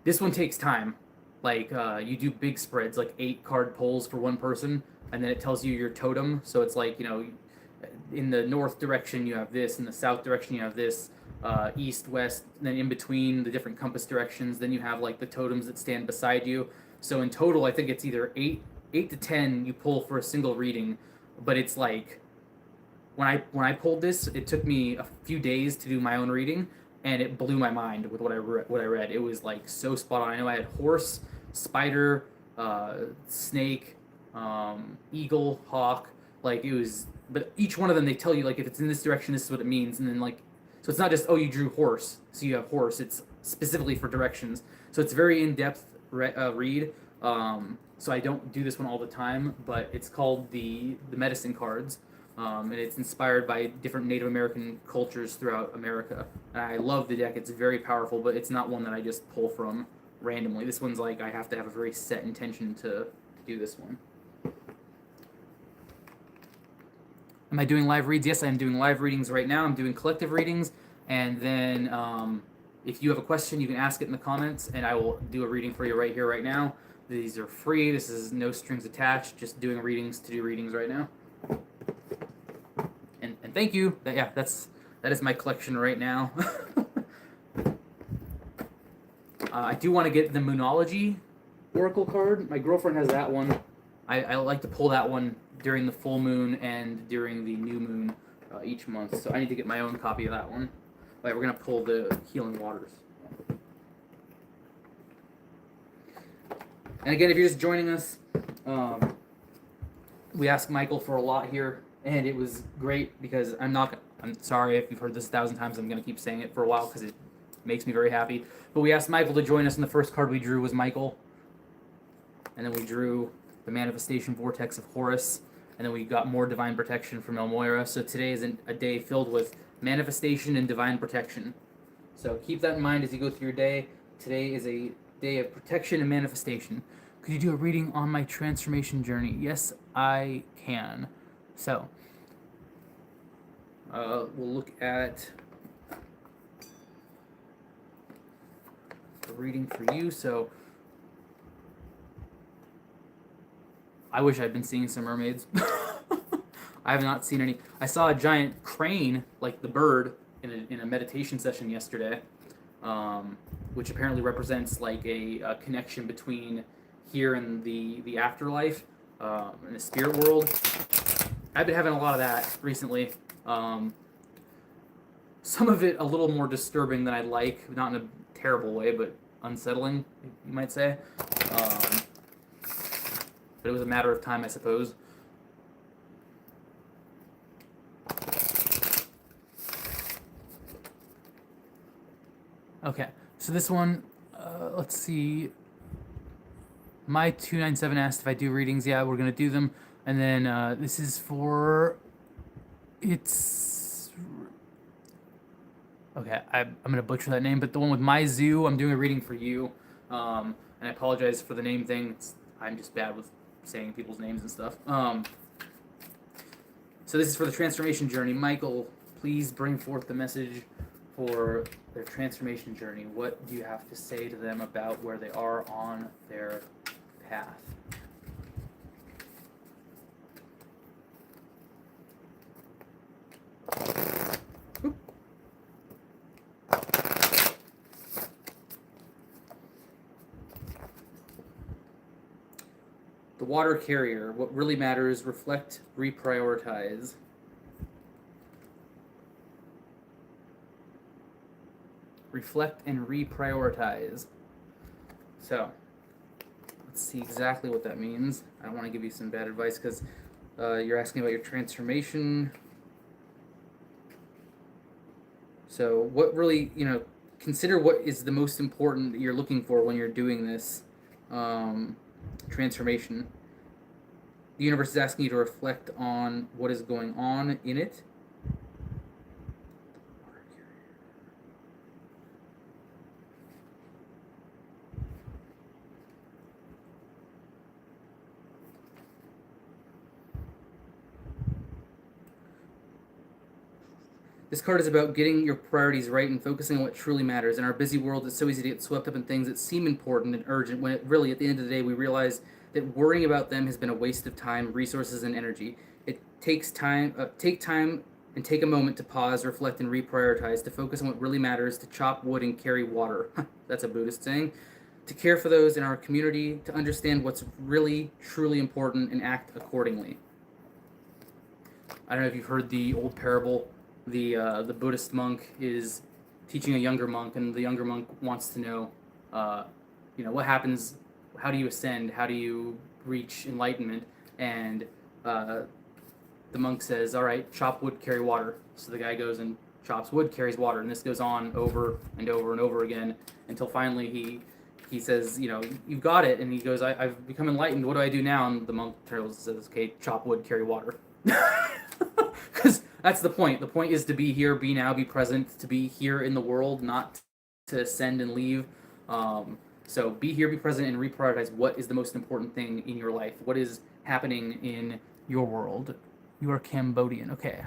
this one takes time. Like, you do big spreads, like 8 card pulls for one person, and then it tells you your totem. So it's like, in the north direction you have this, in the south direction you have this, east, west, and then in between the different compass directions, then you have like the totems that stand beside you. So in total, I think it's either 8 to 10 you pull for a single reading, but it's like when I pulled this, it took me a few days to do my own reading, and it blew my mind with what I read. It was like so spot on. I know I had horse, spider, snake, eagle, hawk. Like it was, but each one of them they tell you like if it's in this direction, this is what it means, and then like so it's not just oh you drew horse, so you have horse. It's specifically for directions. So it's very in depth read. So I don't do this one all the time, but it's called the medicine cards. And it's inspired by different Native American cultures throughout America. And I love the deck. It's very powerful, but it's not one that I just pull from randomly. This one's like I have to have a very set intention to do this one. Am I doing live reads? Yes, I am doing live readings right now. I'm doing collective readings, and then if you have a question, you can ask it in the comments, and I will do a reading for you right here, right now. These are free. This is no strings attached. Just doing readings to do readings right now. And thank you. That is my collection right now. I do want to get the Moonology Oracle card. My girlfriend has that one. I like to pull that one during the full moon and during the new moon each month. So I need to get my own copy of that one. All right, we're going to pull the Healing Waters. And again, if you're just joining us, we asked Michael for a lot here, and it was great because I'm sorry if you've heard this 1,000 times. I'm going to keep saying it for a while because it makes me very happy. But we asked Michael to join us, and the first card we drew was Michael. And then we drew the Manifestation Vortex of Horus, and then we got more Divine Protection from Elmoira. So today is a day filled with manifestation and divine protection. So keep that in mind as you go through your day. Today is a day of protection and manifestation. Could you do a reading on my transformation journey? Yes, I can. So, we'll look at a reading for you. So, I wish I'd been seeing some mermaids. I have not seen any. I saw a giant crane, like the bird, in a meditation session yesterday, which apparently represents like a connection between here and the afterlife, in the spirit world. I've been having a lot of that recently. Some of it a little more disturbing than I'd like, not in a terrible way, but unsettling, you might say. But it was a matter of time, I suppose. Okay, so this one, let's see. My 297 asked if I do readings. Yeah, we're going to do them. And then this is for... It's... Okay, I'm going to butcher that name, but the one with My Zoo, I'm doing a reading for you. And I apologize for the name thing. I'm just bad with saying people's names and stuff. So this is for the transformation journey. Michael, please bring forth the message for their transformation journey. What do you have to say to them about where they are on their path? Oop. The water carrier. What really matters, reflect, reprioritize. Reflect and reprioritize. So, let's see exactly what that means. I don't want to give you some bad advice because you're asking about your transformation. So, what really, consider what is the most important that you're looking for when you're doing this transformation. The universe is asking you to reflect on what is going on in it. This card is about getting your priorities right and focusing on what truly matters. In our busy world, it's so easy to get swept up in things that seem important and urgent when it really, at the end of the day, we realize that worrying about them has been a waste of time, resources, and energy. It takes time, take time and take a moment to pause, reflect, and reprioritize, to focus on what really matters, to chop wood and carry water. That's a Buddhist saying. To care for those in our community, to understand what's really, truly important, and act accordingly. I don't know if you've heard the old parable. The Buddhist monk is teaching a younger monk, and the younger monk wants to know, what happens. How do you ascend? How do you reach enlightenment? And the monk says, "All right, chop wood, carry water." So the guy goes and chops wood, carries water, and this goes on over and over and over again until finally he says, "You've got it." And he goes, "I've become enlightened. What do I do now?" And the monk turns and says, "Okay, chop wood, carry water." Because that's the point. The point is to be here, be now, be present, to be here in the world, not to ascend and leave. So be here, be present, and reprioritize what is the most important thing in your life. What is happening in your world? You are Cambodian. Okay.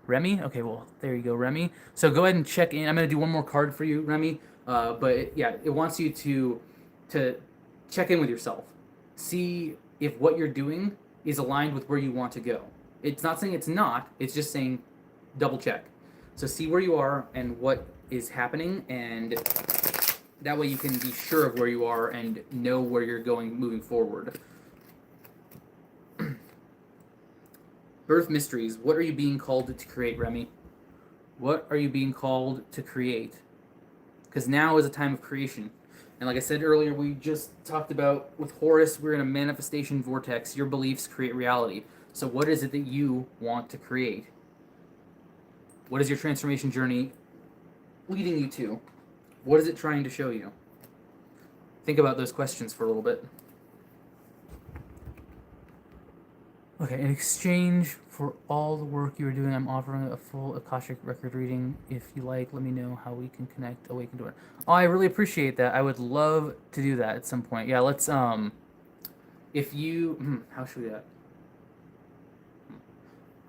Remy? Okay, well, there you go, Remy. So go ahead and check in. I'm going to do one more card for you, Remy. It wants you to check in with yourself. See if what you're doing is aligned with where you want to go. It's not saying it's not. It's just saying double check. So see where you are and what is happening, and that way you can be sure of where you are and know where you're going moving forward. Birth mysteries. What are you being called to create, Remy? What are you being called to create? Because now is a time of creation. And like I said earlier, we just talked about with Horus, we're in a manifestation vortex. Your beliefs create reality. So what is it that you want to create? What is your transformation journey leading you to? What is it trying to show you? Think about those questions for a little bit. Okay, in exchange for all the work you are doing, I'm offering a full Akashic record reading. If you like, let me know how we can connect, awaken to it. Oh, I really appreciate that. I would love to do that at some point. Yeah, let's, if you, how should we do that?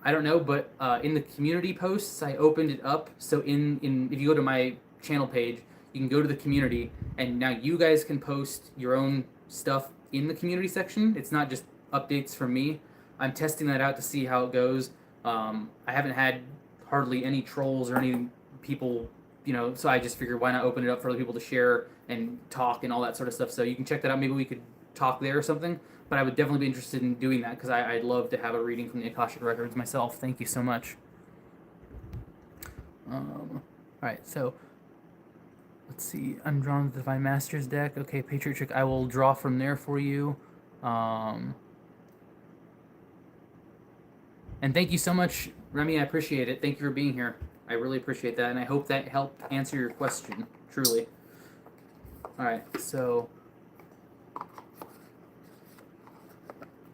I don't know, but in the community posts, I opened it up. So if you go to my channel page, you can go to the community, and now you guys can post your own stuff in the community section. It's not just updates from me. I'm testing that out to see how it goes. I haven't had hardly any trolls or any people, so I just figured why not open it up for other people to share and talk and all that sort of stuff. So you can check that out. Maybe we could talk there or something. But I would definitely be interested in doing that because I'd love to have a reading from the Akashic Records myself. Thank you so much. All right, so let's see. I'm drawing the Divine Masters deck. Okay, Patriot Trick. I will draw from there for you. And thank you so much, Remy. I appreciate it. Thank you for being here. I really appreciate that, and I hope that helped answer your question, truly. All right, so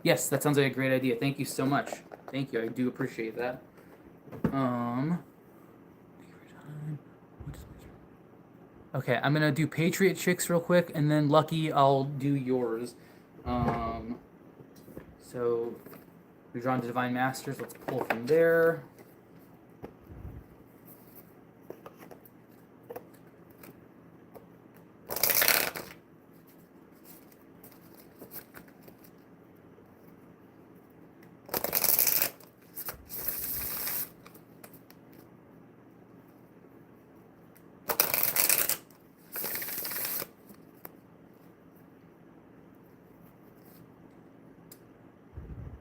yes, that sounds like a great idea. Thank you so much. Thank you. I do appreciate that. Okay, I'm gonna do Patriot Chicks real quick, and then Lucky, I'll do yours. So we've drawn the Divine Masters. Let's pull from there.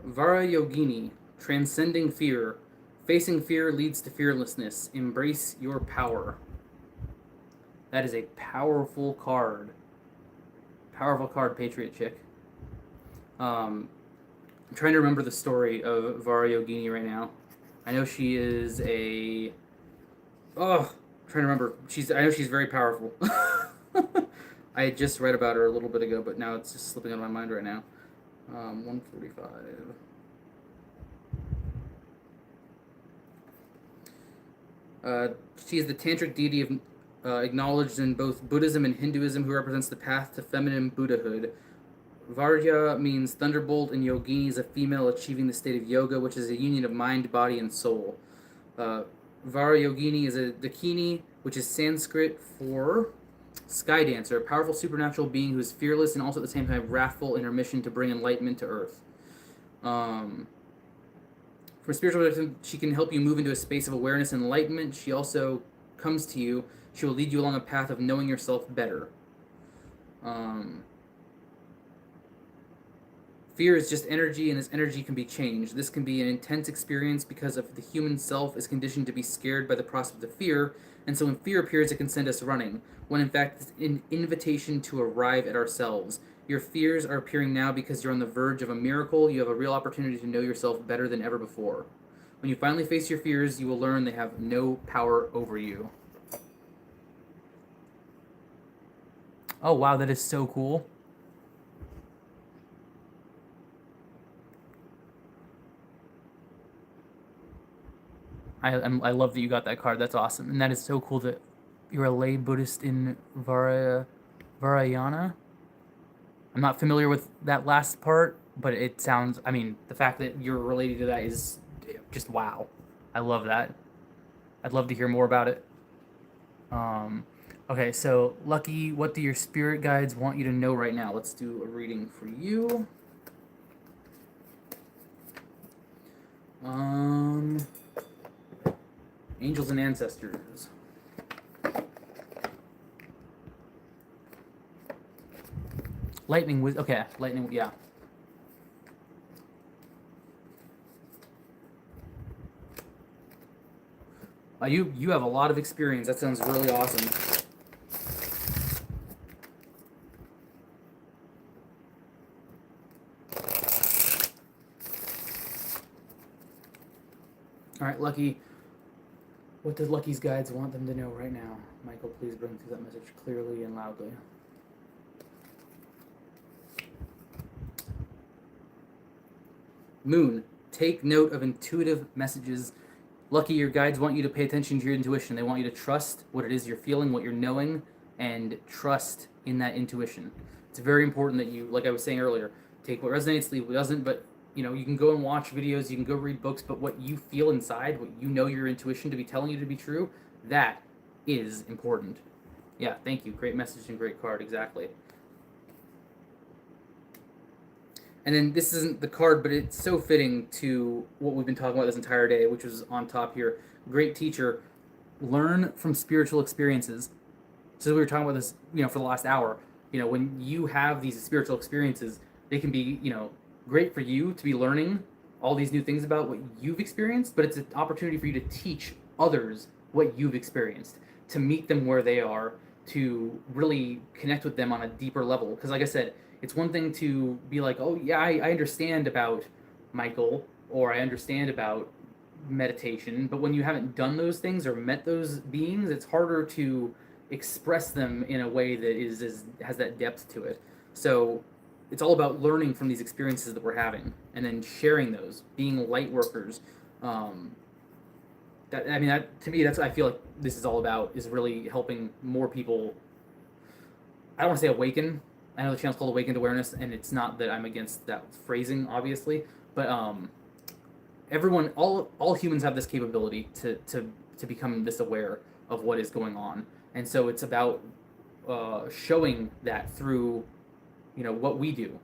Vara Yogini, transcending fear. Facing fear leads to fearlessness. Embrace your power. That is a powerful card. Powerful card, Patriot Chick. I'm trying to remember the story of Vara Yogini right now. I know she is a... I'm trying to remember. I know she's very powerful. I had just read about her a little bit ago, but now it's just slipping out of my mind right now. 145. She is the tantric deity of acknowledged in both Buddhism and Hinduism, who represents the path to feminine Buddhahood. Varya means thunderbolt, and Yogini is a female achieving the state of yoga, which is a union of mind, body, and soul. Vara Yogini is a Dakini, which is Sanskrit for sky dancer, a powerful supernatural being who is fearless and also at the same time wrathful in her mission to bring enlightenment to Earth. From a spiritual perspective, she can help you move into a space of awareness and enlightenment. She also comes to you. She will lead you along a path of knowing yourself better. Fear is just energy, and this energy can be changed. This can be an intense experience because of the human self is conditioned to be scared by the prospect of fear, and so when fear appears, it can send us running, when in fact it's an invitation to arrive at ourselves. Your fears are appearing now because you're on the verge of a miracle. You have a real opportunity to know yourself better than ever before. When you finally face your fears, you will learn they have no power over you. Oh wow, that is so cool. I love that you got that card. That's awesome, and that is so cool that you're a lay Buddhist in Varayana. I'm not familiar with that last part, but it sounds. I mean, the fact that you're related to that is just wow. I love that. I'd love to hear more about it. Okay, so Lucky, what do your spirit guides want you to know right now? Let's do a reading for you. Angels and ancestors. Lightning was okay. Lightning, yeah. You have a lot of experience. That sounds really awesome. All right, Lucky. What does Lucky's guides want them to know right now? Michael, please bring through that message clearly and loudly. Moon, take note of intuitive messages. Lucky, your guides want you to pay attention to your intuition. They want you to trust what it is you're feeling, what you're knowing, and trust in that intuition. It's very important that you, like I was saying earlier, take what resonates, leave what doesn't, but you can go and watch videos, you can go read books, but what you feel inside, what you know your intuition to be telling you to be true, that is important. Yeah, thank you. Great message and great card, exactly. And then this isn't the card, but it's so fitting to what we've been talking about this entire day, which was on top here. Great teacher, learn from spiritual experiences. So we were talking about this, for the last hour. When you have these spiritual experiences, they can be, great for you to be learning all these new things about what you've experienced, but it's an opportunity for you to teach others what you've experienced, to meet them where they are, to really connect with them on a deeper level. Because like I said, it's one thing to be like, oh yeah, I understand about Michael, or I understand about meditation, but when you haven't done those things or met those beings, it's harder to express them in a way that has that depth to it. So it's all about learning from these experiences that we're having and then sharing those, being light workers. That to me, that's what I feel like this is all about, is really helping more people. I don't want to say awaken. I know the channel's called Awakened Awareness, and it's not that I'm against that phrasing, obviously, but everyone, all humans have this capability to become this aware of what is going on, and so it's about showing that through what we do,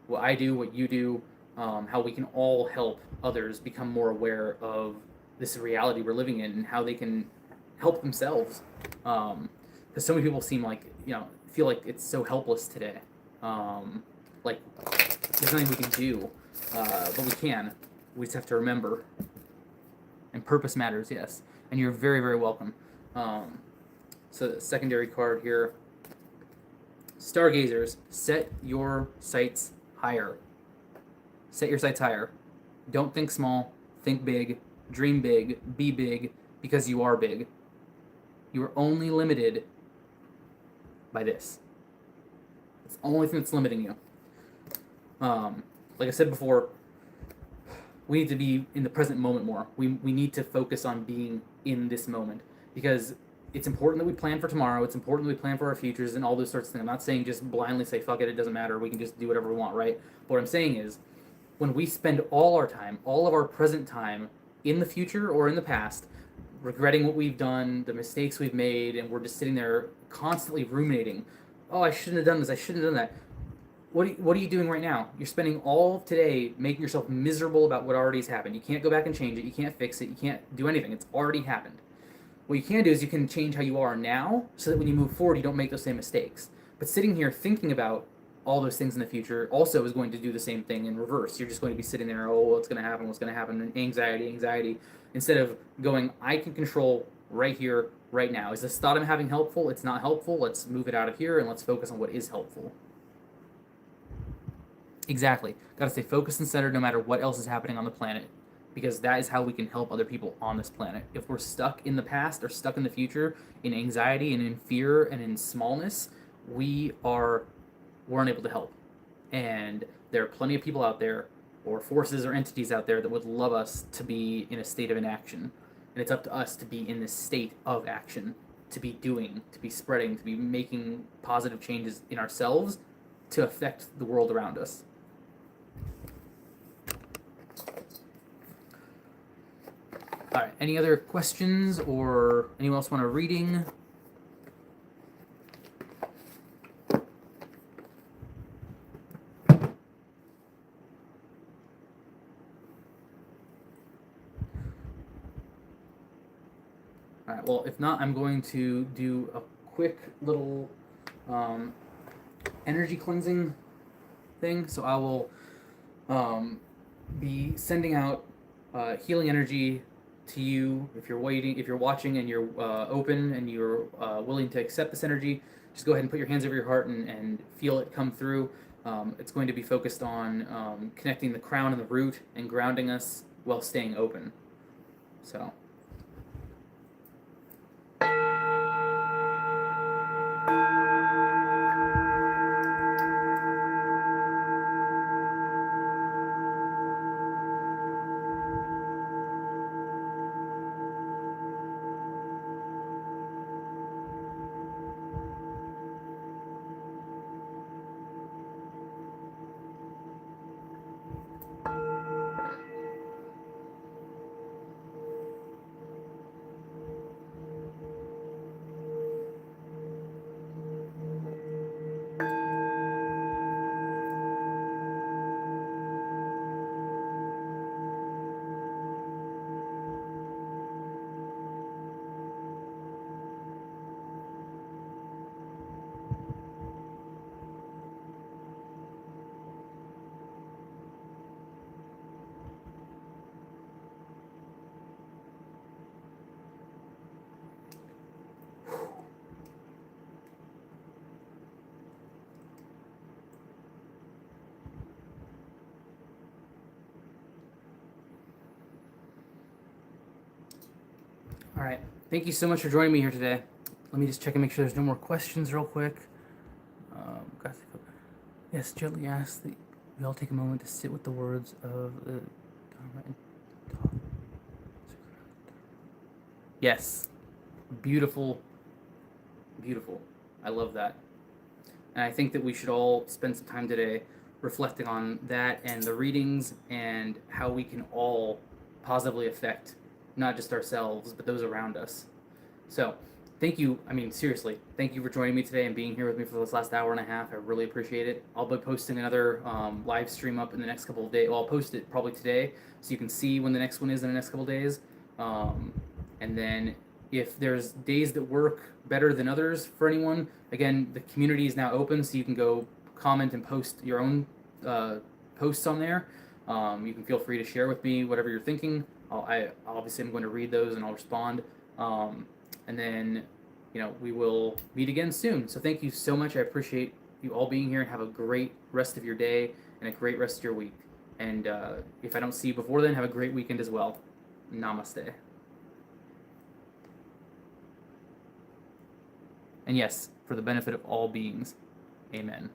what I do, what you do, how we can all help others become more aware of this reality we're living in and how they can help themselves. Because so many people seem like, feel like it's so helpless today. Like there's nothing we can do, but we can. We just have to remember. And purpose matters, yes. And you're very, very welcome. So the secondary card here. Stargazers, set your sights higher. Set your sights higher. Don't think small. Think big. Dream big. Be big, because you are big. You are only limited by this. It's the only thing that's limiting you. Like I said before, we need to be in the present moment more. We need to focus on being in this moment, because it's important that we plan for tomorrow. It's important that we plan for our futures and all those sorts of things. I'm not saying just blindly say, fuck it, it doesn't matter. We can just do whatever we want, right? But what I'm saying is, when we spend all our time, all of our present time in the future or in the past, regretting what we've done, the mistakes we've made, and we're just sitting there constantly ruminating, oh, I shouldn't have done this, I shouldn't have done that. What are you doing right now? You're spending all of today making yourself miserable about what already has happened. You can't go back and change it. You can't fix it. You can't do anything. It's already happened. What you can do is you can change how you are now, so that when you move forward, you don't make those same mistakes. But sitting here thinking about all those things in the future also is going to do the same thing in reverse. You're just going to be sitting there, oh, what's going to happen, and anxiety, instead of going, I can control right here, right now. Is this thought I'm having helpful? It's not helpful. Let's move it out of here and let's focus on what is helpful. Exactly. Got to stay focused and centered no matter what else is happening on the planet, because that is how we can help other people on this planet. If we're stuck in the past or stuck in the future in anxiety and in fear and in smallness, we're unable to help. And there are plenty of people out there, or forces or entities out there, that would love us to be in a state of inaction. And it's up to us to be in this state of action, to be doing, to be spreading, to be making positive changes in ourselves to affect the world around us. All right, any other questions, or anyone else want a reading? All right, well, if not, I'm going to do a quick little energy cleansing thing. So I will be sending out healing energy to you. If you're watching and you're open and you're willing to accept this energy, just go ahead and put your hands over your heart and feel it come through. It's going to be focused on connecting the crown and the root and grounding us while staying open. So. All right. Thank you so much for joining me here today. Let me just check and make sure there's no more questions real quick. Yes, gently ask that we all take a moment to sit with the words of the Dharma and talk. Yes. Beautiful. Beautiful. I love that. And I think that we should all spend some time today reflecting on that and the readings and how we can all positively affect not just ourselves, but those around us. So, thank you. I mean, seriously, thank you for joining me today and being here with me for this last hour and a half. I really appreciate it. I'll be posting another live stream up in the next couple of days. Well, I'll post it probably today, so you can see when the next one is in the next couple of days. And then if there's days that work better than others for anyone, again, the community is now open, so you can go comment and post your own posts on there. You can feel free to share with me whatever you're thinking. I obviously am going to read those and I'll respond. And then, we will meet again soon. So thank you so much. I appreciate you all being here, and have a great rest of your day and a great rest of your week. And if I don't see you before then, have a great weekend as well. Namaste. And yes, for the benefit of all beings, amen.